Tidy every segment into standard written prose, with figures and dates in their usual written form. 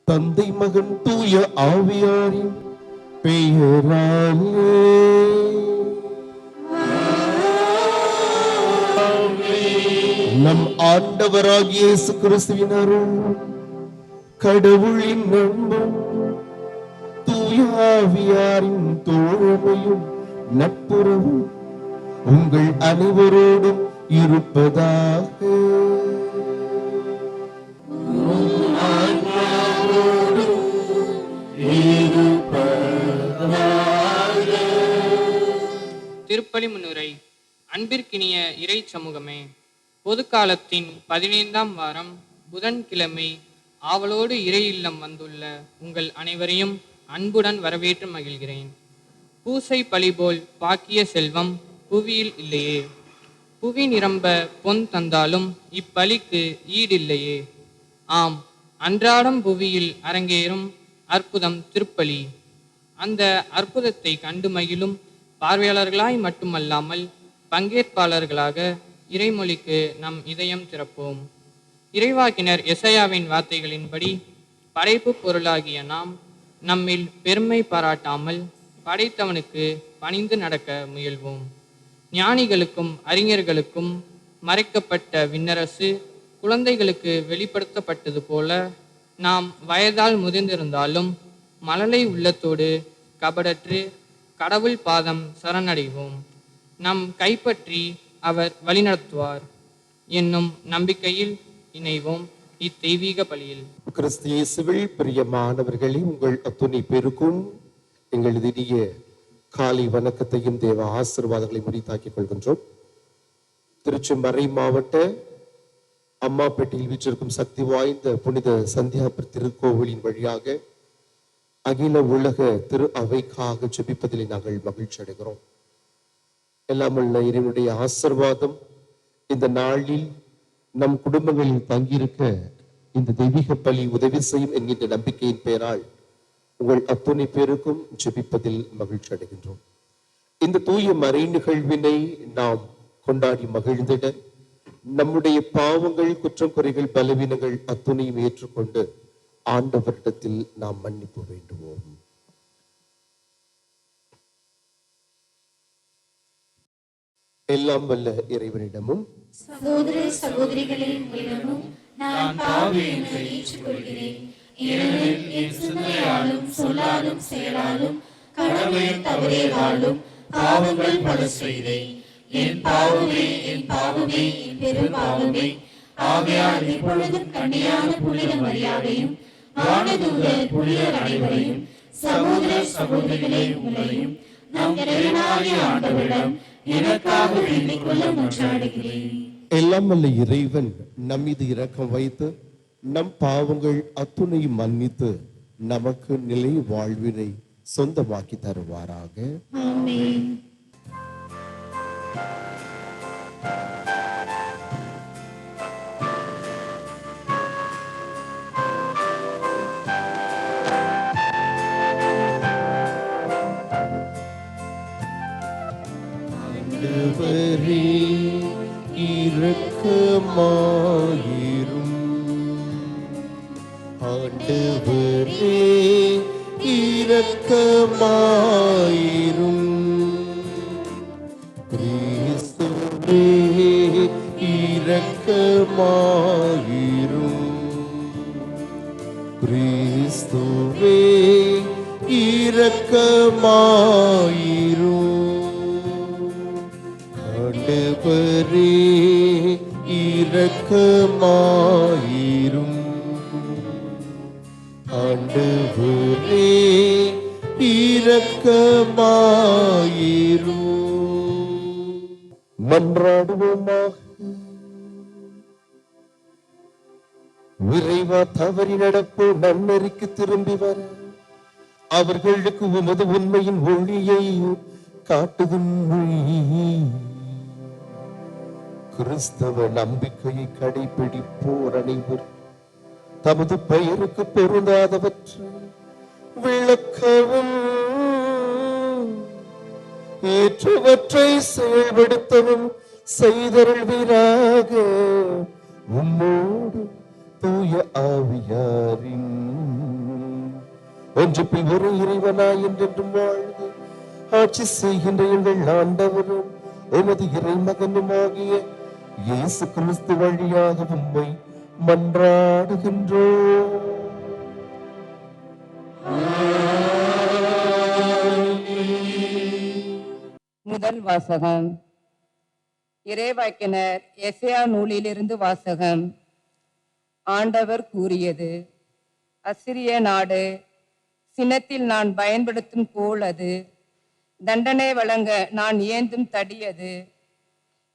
தந்தை மகன் தூய ஆவியாரின் பெயராலே நம் ஆண்டவராகிய இயேசு கிறிஸ்துவின் அருள், கடவுளின் அன்பும், தூய ஆவியாரின் தோழமையும் நட்புறவும் உங்கள் அனைவரோடும் இருப்பதாக. திருப்பலி முன்னுரை. அன்பிற்கினிய இறை சமூகமே, பொதுக்காலத்தின் 15ஆம் வாரம் புதன்கிழமை ஆவலோடு இறை இல்லம் வந்துள்ள உங்கள் அனைவரையும் அன்புடன் வரவேற்று மகிழ்கிறேன். பூசை பழி போல் பாக்கிய செல்வம் புவியில் இல்லையே, புவி நிரம்ப பொன் தந்தாலும் இப்பலிக்கு ஈடில்லையே. ஆம், அன்றாடம் புவியில் அரங்கேறும் அற்புதம் திருப்பலி. அந்த அற்புதத்தை கண்டு மகிழும் பார்வையாளர்களாய் மட்டுமல்லாமல் பங்கேற்பாளர்களாக இறைமொழிக்கு நம் இதயம் திறப்போம். இறைவாக்கினர் எசையாவின் வார்த்தைகளின்படி படைப்பு பொருளாகிய நாம் நம்மில் பெருமை பாராட்டாமல் படைத்தவனுக்கு பணிந்து நடக்க முயல்வோம். ஞானிகளுக்கும் அறிஞர்களுக்கும் மறைக்கப்பட்ட விண்ணரசு குழந்தைகளுக்கு வெளிப்படுத்தப்பட்டது போல நாம் வயதால் முதிர்ந்திருந்தாலும் மழலை உள்ளத்தோடு கபடற்று கடவுள் பாதம் சரணடைவோம். நம் கைப்பற்றி அவர் வழிநடத்துவார் என்னும் நம்பிக்கையில் இணைவோம் இத்தெய்வீக பலியில். கிறிஸ்து இயேசுவில் பிரியமானவர்களே, உங்கள் அத்துணை பேருக்கும் எங்கள் இனிய காலை வணக்கத்தையும் தேவ ஆசீர்வாதங்களை முடித்தாக்கிக் கொள்கின்றோம். திருச்சிமறை மாவட்ட அம்மாப்பேட்டையில் வீற்றிருக்கும் சக்தி வாய்ந்த புனித சந்தியாபுர திருக்கோவிலின் வழியாக அகில உலக திரு அவைக்காக ஜெபிப்பதில் நாங்கள் மகிழ்ச்சி அடைகிறோம். எல்லாமல்ல இறைவனுடைய ஆசீர்வாதம் இந்த நாளில் நம் குடும்பங்களில் தங்கியிருக்க இந்த தெய்வீக பலி உதவி செய்யும் என்கின்ற நம்பிக்கையின் பெயரால் உங்கள் அத்துணை பேருக்கும் ஜெபிப்பதில் மகிழ்ச்சி அடைகின்றோம். இந்த தூய மறை நிகழ்வினை நாம் கொண்டாடி மகிழ்ந்திட நம்முடைய பாவங்கள், குற்றம், குறைகள், பலவீனங்கள் அத்துணையும் ஏற்றுக்கொண்டு ஆண்டவரிடத்தில் நாம் மன்னிப்பு வேண்டுவோம். எல்லாம் வல்ல இறைவனிடமும் சகோதர சகோதரிகளிடமும் நான் பாவி என்று ஏற்றுக்கொள்கிறேன். ஏனெனில் என் சிந்தனையாலும் சொல்லாலும் செயலாலும் கடமையை தவறியதாலும் பாவங்கள் பல செய்தேன். என் பாவமே, என் பாவமே, என் பெரும் பாவமே. ஆகையால் இப்பொழுதும் கன்னியான புனித மரியாதையும் வானதூதர் புனிதர் அனைவரையும் சகோதர சகோதரிகளை உங்களையும் நம் இறைவனாகிய ஆண்டவரிடம் எனக்காக வேண்டிக் கொள்ள மன்றாடுகிறேன். எல்லாம் வல்ல இறைவன் நம் மீது இரக்கம் வைத்து நம் பாவங்கள் அத்துணையும் மன்னித்து நமக்கு நிலை வாழ்வினை சொந்தமாக்கி தருவாராக. ஆமென். ஆண்டவரே இரக்கமாயிரும். ஆண்டவரே இரக்கமாயிரும். கிறிஸ்துவே இரக்கமாயிரும். கிறிஸ்துவே இரக்கமாயிரும். ஆண்டவரே இரக்கமாயிரும். ஆண்டவரே இரக்கமாயிரும். மன்றாடுவோமாக. விரைவா தவறி நடப்போ நன்னெறிக்கு திரும்பி வர அவர்களுக்கு உமது உண்மையின் ஒளியை காட்டுதும். கிறிஸ்தவ நம்பிக்கையை கடைபிடிப்போர் அனைவர் தமது பெயருக்கு பொருந்தாதவற்றை விளக்கவும் ஏற்றவற்றை செயல்படுத்தவும் செய்தருள்வீராக. உம்மோடு தூய ஆவியாரின் ஒன்றுப்பில் ஒரு இறைவனாய் என்றென்றும் வாழ்ந்து ஆட்சி செய்கின்ற எங்கள் ஆண்டவரும் எமது இறைமகனுமாகிய இயேசு கிறிஸ்து வழியாக உம்மை மன்றாடுகின்றோம். முதல் வாசகம். இறைவாக்கினர் எசேயா நூலிலிருந்து வாசகம். ஆண்டவர் கூறியது, அசிரிய நாடு சினத்தில் நான் பயன்படுத்தும் கோல் அது, தண்டனை வழங்க நான் ஏந்தும் தடி அது.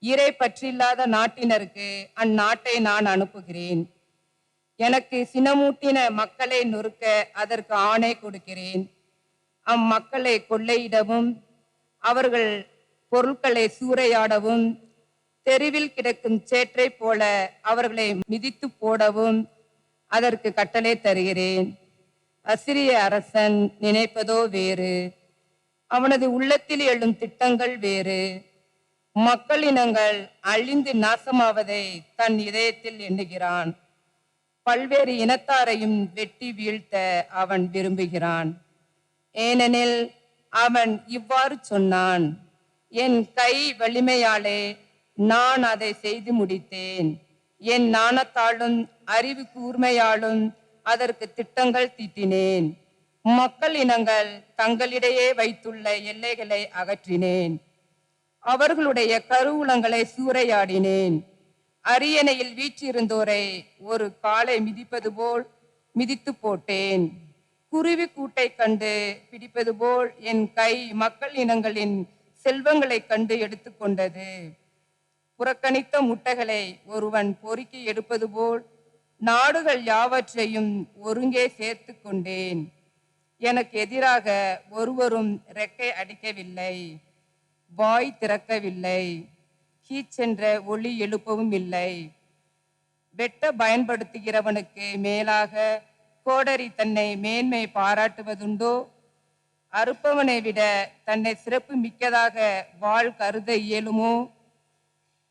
இறை பற்றில்லாத நாட்டினருக்கு அந்நாட்டை நான் அனுப்புகிறேன். எனக்கு சினமூட்டின மக்களை நொறுக்க அதற்கு ஆணை கொடுக்கிறேன். அம்மக்களை கொள்ளையிடவும் அவர்கள் பொருட்களை சூறையாடவும் தெருவில் கிடக்கும் சேற்றை போல அவர்களை மிதித்து போடவும் அதற்கு கட்டளை தருகிறேன். அசிரிய அரசன் நினைப்பதோ வேறு, அவனது உள்ளத்தில் எழும் திட்டங்கள் வேறு. மக்களினங்கள் அழிந்து நாசமாவதை தன் இதயத்தில் எண்ணுகிறான். பல்வேறு இனத்தாரையும் வெட்டி வீழ்த்த அவன் விரும்புகிறான். ஏனெனில் அவன் இவ்வாறு சொன்னான், என் கை வலிமையாலே நான் அதை செய்து முடித்தேன். என் நாணத்தாலும் அறிவு கூர்மையாலும் அதற்கு திட்டங்கள் தீட்டினேன். மக்கள் இனங்கள் தங்களிடையே வைத்துள்ள எல்லைகளை அகற்றினேன். அவர்களுடைய கருவூலங்களை சூறையாடினேன். அரியணையில் வீற்றிருந்தோரை ஒரு காலை மிதிப்பது போல் மிதித்து போட்டேன். குருவி கூட்டை கண்டு பிடிப்பது போல் என் கை மக்கள் இனங்களின் செல்வங்களை கண்டு எடுத்துக்கொண்டது. புறக்கணித்த முட்டைகளை ஒருவன் பொறுக்கி எடுப்பது போல் நாடுகள் யாவற்றையும் ஒருங்கே சேர்த்து கொண்டேன். எனக்கு எதிராக ஒருவரும் ரெக்கை அடிக்கவில்லை, வாய் திறக்கவில்லை, கீச்சென்ற ஒளி எழுப்பவும் இல்லை. வெட்ட பயன்படுத்துகிறவனுக்கு மேலாக கோடரி தன்னை மேன்மை பாராட்டுவதுண்டோ? அறுப்பவனை விட தன்னை சிறப்பு மிக்கதாக வாள் கருத இயலுமோ?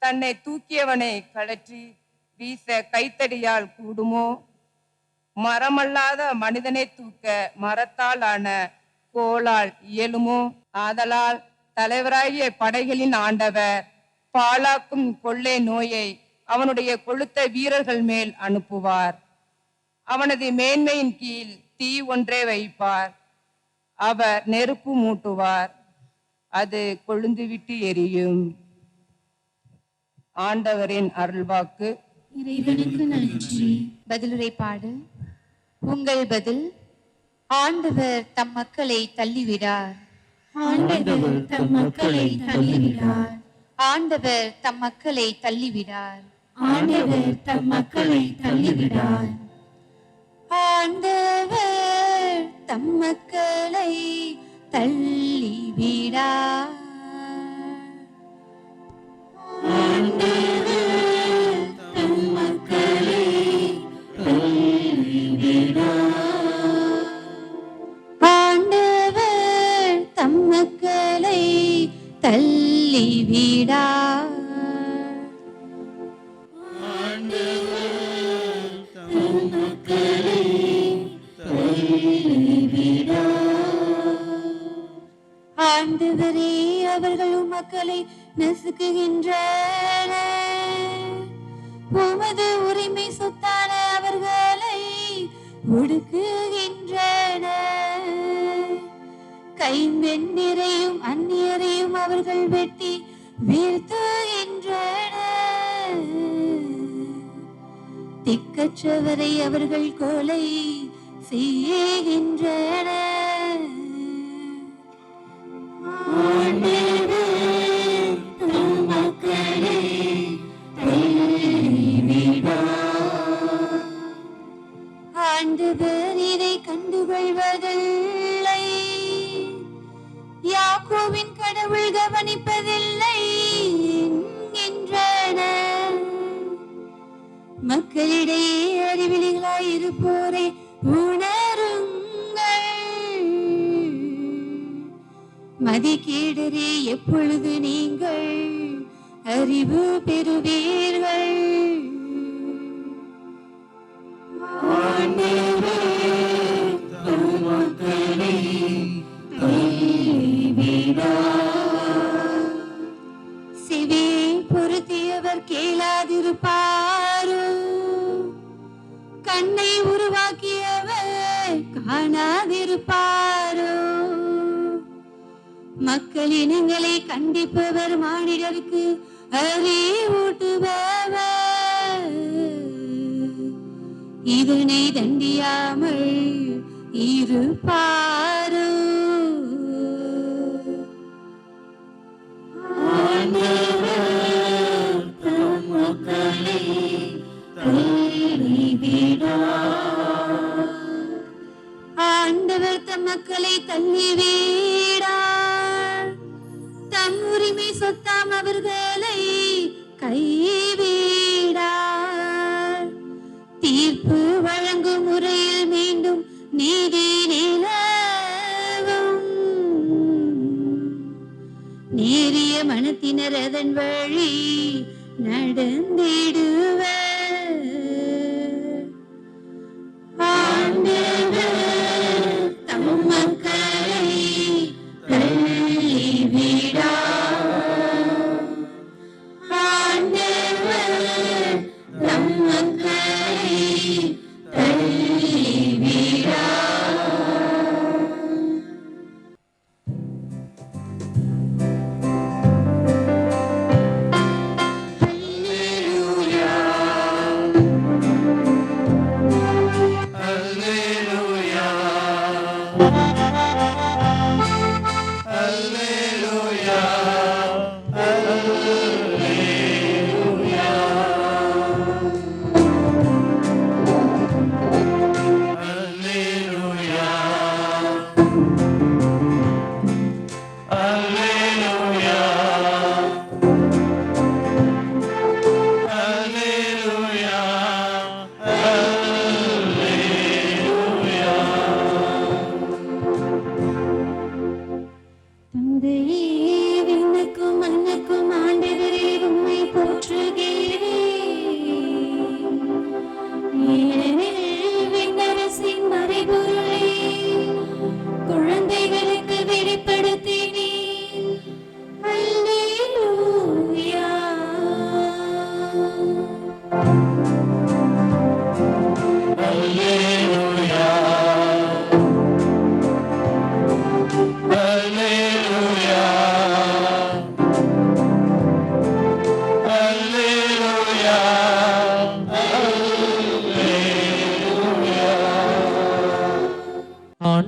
தன்னை தூக்கியவனை கழற்றி வீச கைத்தடியால் கூடுமோ? மரமல்லாத மனிதனை தூக்க மரத்தால் ஆன கோலால் இயலுமோ? ஆதலால் தலைவராகிய படைகளின் ஆண்டவர் பாழாக்கும் கொள்ளை நோயை அவனுடைய கொழுத்த வீரர்கள் மேல் அனுப்புவார். அவனது மேன்மையின் கீழ் தீ ஒன்றே வைப்பார். அவர் நெருப்பு மூட்டுவார், அது கொழுந்துவிட்டு எரியும். ஆண்டவரின் அருள்வாக்கு. இறைவனுக்கு நன்றி. பதிலுரை பாடு. உங்கள் பதில். ஆண்டவர் தம் மக்களை தள்ளிவிடார். ஆண்டவர் தம் மக்களை தள்ளிவிடார். ஆண்டவர் தம் மக்களை தள்ளிவிடார். ஆண்டவர் தம் மக்களை தள்ளிவிடார். ஆண்டவர் தம் மக்களை தள்ளிவிடார். ஆண்டவர் தம் மக்களை தள்ளிவிடார். ஆண்டவர் தம் மக்களை தள்ளிவிடார். ஆண்டவரே, அவர்கள் மக்களை நசுக்குகின்றனர். உமது உரிமை சொத்தான அவர்களை ஒடுக்குகின்றனர். கைம்பெண்ணிரையும் அந்நியரையும் அவர்கள் வெட்டி வீழ்த்துகின்றனர். திக்கற்றவரை அவர்கள் கொலை செய்கின்றனர். ஆண்டவர் இதை கண்டுகொள்வதில்லை. யாக்கோபின் கடவுள் கவனிப்பதில்லை என்கின்றனர். மக்களிடையே அறிவிலிகளாய் இருப்போரை உணருங்கள். மதிக்கேடரே, எப்பொழுது நீங்கள் அறிவு பெறுவீர்கள்? செவி பொருத்தியவர் கேளாதிருப்பாரோ? கண்ணை உருவாக்கியவர் காணாதிருப்பாரோ? மக்களினங்களை கண்டிப்பவர் மானிடருக்கு அறிவூட்டுபவர். இதனை தண்டியாமல் இருப்பாரோ? ஆண்டவர் தம் மக்களை தள்ளிவிடார். தம் உரிமை சொத்தாம் அவர்களை கைவிடார். தீர்ப்பு வழங்கும் முறையில் மீண்டும் நீதி நிலவும். நேரிய மனத்தினர் அதன் வழி நடந்திடுவர். ஆண்டவர் தம் மக்களை தள்ளிவிடார். ஆண்டவர் தம் மக்களை தள்ளிவிடார்.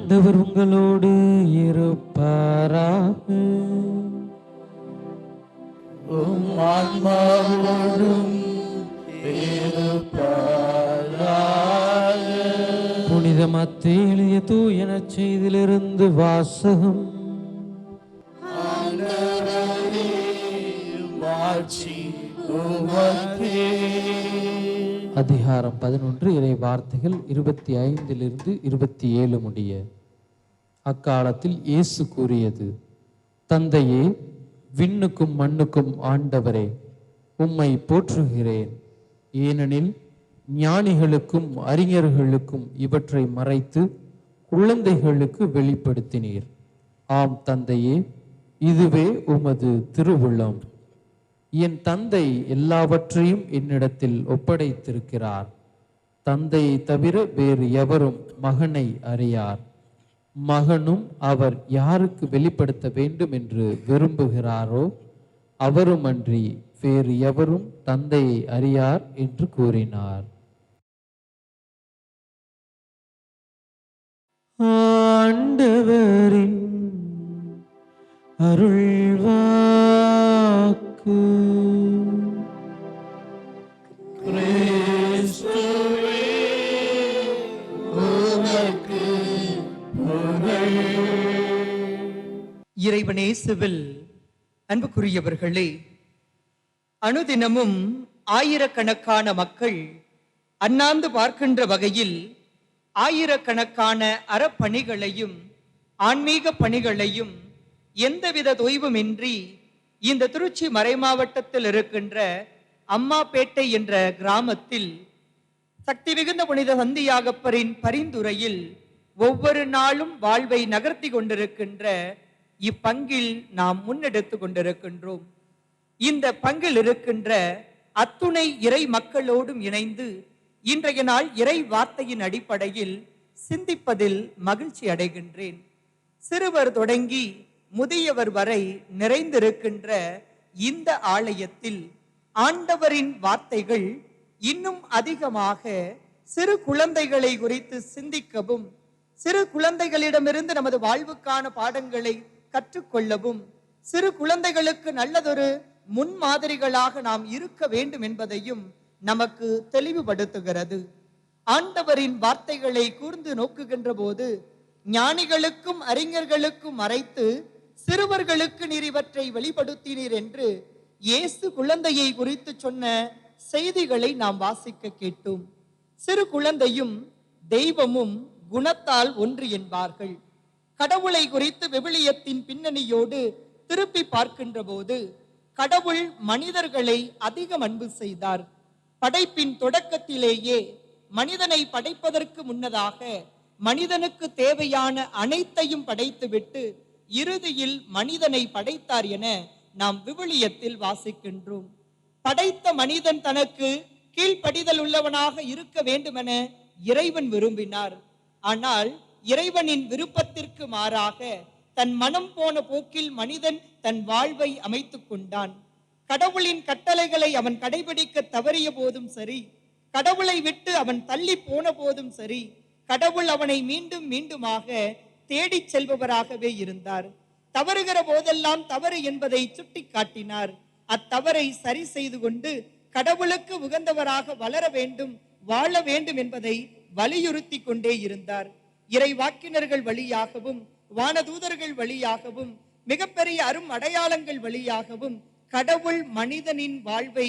ஆண்டவர் உங்களோடு இருப்பாராக. உம் ஆன்மாவோடும் இருப்பாராக. புனித மத்தேயு எழுதிய தூய நற்செய்தியிலிருந்து வாசகம். ஆண்டவரே, மாட்சி உமக்கே. அதிகாரம் 11 இறை வார்த்தைகள் 25 27 முடிய. அக்காலத்தில் இயேசு கூறியது, தந்தையே, விண்ணுக்கும் மண்ணுக்கும் ஆண்டவரே, உம்மை போற்றுகிறேன். ஏனெனில் ஞானிகளுக்கும் அறிஞர்களுக்கும் இவற்றை மறைத்து குழந்தைகளுக்கு வெளிப்படுத்தினீர். ஆம் தந்தையே, இதுவே உமது திருவுள்ளம். என் தந்தை எல்லாவற்றையும் என்னிடத்தில் ஒப்படைத்திருக்கிறார். தந்தையை தவிர வேறு எவரும் மகனை அறியார். மகனும் அவர் யாருக்கு வெளிப்படுத்த வேண்டும் என்று விரும்புகிறாரோ அவருமன்றி வேறு எவரும் தந்தையை அறியார் என்று கூறினார். ஆண்டவரின் அருள்வாக்கு. கிறிஸ்துவே, உமக்கு புகழ். இறைவனேசுவில் அன்புக்குரியவர்களே, அனுதினமும் ஆயிரக்கணக்கான மக்கள் அண்ணாந்து பார்க்கின்ற வகையில் ஆயிரக்கணக்கான அறப்பணிகளையும் ஆன்மீக பணிகளையும் எந்தவித தொய்வுமின்றி இந்த திருச்சி மறைமாவட்டத்தில் இருக்கின்ற அம்மாப்பேட்டை என்ற கிராமத்தில் சக்தி மிகுந்த புனித சந்தியாகப்பரின் பரிந்துரையில் ஒவ்வொரு நாளும் வாழ்வை நகர்த்தி கொண்டிருக்கின்ற இப்பங்கில் நாம் முன்னெடுத்து கொண்டிருக்கின்றோம். இந்த பங்கில் இருக்கின்ற அத்துணை இறை மக்களோடும் இணைந்து இன்றைய நாள் இறை வார்த்தையின் அடிப்படையில் சிந்திப்பதில் மகிழ்ச்சி அடைகின்றேன். சிறுவர் தொடங்கி முதியவர் வரை நிறைந்திருக்கின்ற இந்த ஆலயத்தில் ஆண்டவரின் வார்த்தைகள் இன்னும் அதிகமாக சிறு குழந்தைகளை குறித்து சிந்திக்கவும், சிறு குழந்தைகளிடமிருந்து நமது வாழ்வுக்கான பாடங்களை கற்றுக்கொள்ளவும், சிறு குழந்தைகளுக்கு நல்லதொரு முன்மாதிரிகளாக நாம் இருக்க வேண்டும் என்பதையும் நமக்கு தெளிவுபடுத்துகிறது. ஆண்டவரின் வார்த்தைகளை கூர்ந்து நோக்குகின்ற போது ஞானிகளுக்கும் அறிஞர்களுக்கும் மறைத்து சிறுவர்களுக்கு நீர் இவற்றை வெளிப்படுத்தினீர் என்று இயேசு குழந்தையை குறித்து சொன்ன செய்திகளை நாம் வாசிக்க கேட்டோம். சிறு குழந்தையும் தெய்வமும் குணத்தால் ஒன்று என்பார்கள். கடவுளை குறித்து விவிலியத்தின் பின்னணியோடு திருப்பி பார்க்கின்ற போது கடவுள் மனிதர்களை அதிகம் அன்பு செய்தார். படைப்பின் தொடக்கத்திலேயே மனிதனை படைப்பதற்கு முன்னதாக மனிதனுக்கு தேவையான அனைத்தையும் படைத்துவிட்டு இறுதியில் மனிதனை படைத்தார் என நாம் விவிலியத்தில் வாசிக்கின்றோம். படைத்த மனிதன் தனக்கு கீழ்ப்படிதல் உள்ளவனாக இருக்க வேண்டுமென இறைவன் விரும்பினார். ஆனால் இறைவனின் விருப்பத்திற்கு மாறாக தன் மனம் போன போக்கில் மனிதன் தன் வாழ்வை அமைத்துக் கொண்டான். கடவுளின் கட்டளைகளை அவன் கடைபிடிக்க தவறிய போதும் சரி, கடவுளை விட்டு அவன் தள்ளி போன போதும் சரி, கடவுள் அவனை மீண்டும் மீண்டுமாக தேடிச் செல்பவராகவே இருந்தார். தவறுகிற போதெல்லாம் தவறு என்பதை சுட்டி காட்டினார். அத்தவறை சரி செய்து கொண்டு கடவுளுக்கு உகந்தவராக வளர வேண்டும், வாழ வேண்டும் என்பதை வலியுறுத்தி கொண்டே இருந்தார். இறை வாக்கினர்கள் வழியாகவும் வானதூதர்கள் வழியாகவும் மிகப்பெரிய அரும் அடையாளங்கள் வழியாகவும் கடவுள் மனிதனின் வாழ்வை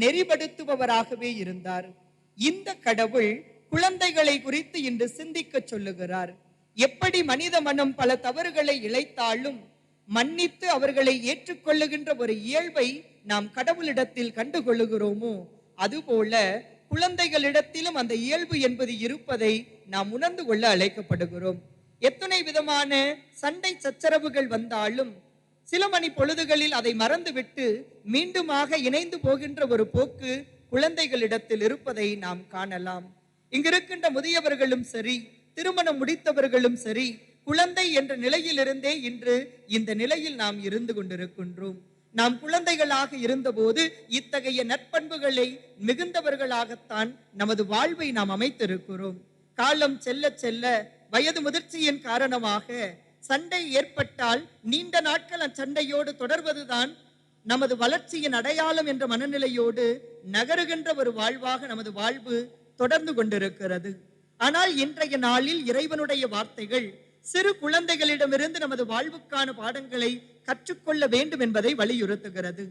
நெறிப்படுத்துபவராகவே இருந்தார். இந்த கடவுள் குழந்தைகளை குறித்து இன்று சிந்திக்க சொல்லுகிறார். எப்படி மனித மனம் பல தவறுகளை இழைத்தாலும் மன்னித்து அவர்களை ஏற்றுக்கொள்ளுகின்ற ஒரு இயல்பை நாம் கடவுளிடத்தில் கண்டுகொள்ளுகிறோமோ, அதுபோல குழந்தைகளிடத்திலும் அந்த இயல்பு என்பது இருப்பதை நாம் உணர்ந்து கொள்ள அழைக்கப்படுகிறோம். எத்தனை விதமான சண்டை சச்சரவுகள் வந்தாலும் சில மணி பொழுதுகளில் அதை மறந்துவிட்டு மீண்டுமாக இணைந்து போகின்ற ஒரு போக்கு குழந்தைகளிடத்தில் இருப்பதை நாம் காணலாம். இங்கிருக்கின்ற முதியவர்களும் சரி, திருமணம் முடித்தவர்களும் சரி, குழந்தை என்ற நிலையிலிருந்தே இன்று இந்த நிலையில் நாம் இருந்து கொண்டிருக்கின்றோம். நாம் குழந்தைகளாக இருந்தபோது இத்தகைய நற்பண்புகளை மிகுந்தவர்களாகத்தான் நமது வாழ்வை நாம் அமைத்திருக்கிறோம். காலம் செல்ல செல்ல வயது முதிர்ச்சியின் காரணமாக சண்டை ஏற்பட்டால் நீண்ட நாட்கள் அச்சண்டையோடு தொடர்வதுதான் நமது வளர்ச்சியின் அடையாளம் என்ற மனநிலையோடு நகருகின்ற ஒரு வாழ்வாக நமது வாழ்வு தொடர்ந்து கொண்டிருக்கிறது. ஆனால் இன்றைய நாளில் இறைவனுடைய வார்த்தைகள் சிறு குழந்தைகளிடமிருந்து நமது வாழ்வுக்கான பாடங்களை கற்றுக்கொள்ள வேண்டும் என்பதை வலியுறுத்துகிறது.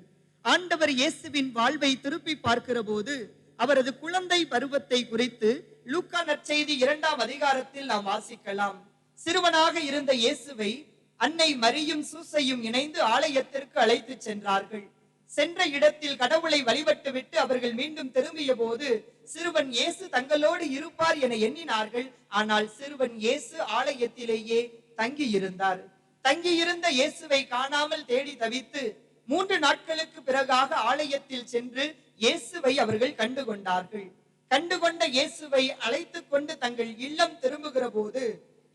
ஆண்டவர் இயேசுவின் வாழ்வை திருப்பி பார்க்கிற போது அவரது குழந்தை பருவத்தை குறித்து லூக்கா நற்செய்தி 2ஆம் அதிகாரத்தில் நாம் வாசிக்கலாம். சிறுவனாக இருந்த இயேசுவை அன்னை மரியும் சூசையும் இணைந்து ஆலயத்திற்கு அழைத்து சென்றார்கள். சென்ற இடத்தில் கடவுளை வழிபட்டு விட்டு அவர்கள் மீண்டும் திரும்பிய போது சிறுவன் இயேசு தங்களோடு இருப்பார் என எண்ணினார்கள். ஆனால் சிறுவன் இயேசு ஆலயத்திலேயே தங்கியிருந்தார். தங்கியிருந்த இயேசுவை காணாமல் தேடி தவித்து 3 நாட்களுக்கு பிறகாக ஆலயத்தில் சென்று இயேசுவை அவர்கள் கண்டுகொண்டார்கள். கண்டுகொண்ட இயேசுவை அழைத்து கொண்டு தங்கள் இல்லம் திரும்புகிற போது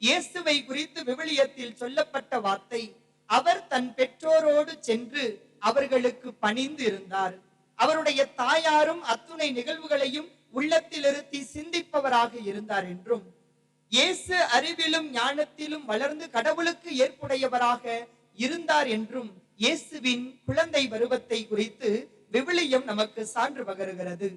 இயேசுவை குறித்து விவிலியத்தில் சொல்லப்பட்ட வார்த்தை, அவர் தன் பெற்றோரோடு சென்று அவர்களுக்கு பணிந்து இருந்தார். அவருடைய தாயாரும் அத்துணை நிகழ்வுகளையும் உள்ளத்தில் இருத்தி சிந்திப்பவராக இருந்தார் என்றும், இயேசு அறிவிலும் ஞானத்திலும் வளர்ந்து கடவுளுக்கு ஏற்புடையவராக இருந்தார் என்றும் இயேசுவின் குழந்தை பருவத்தை குறித்து விவிலியம் நமக்கு சான்று பகருகிறது.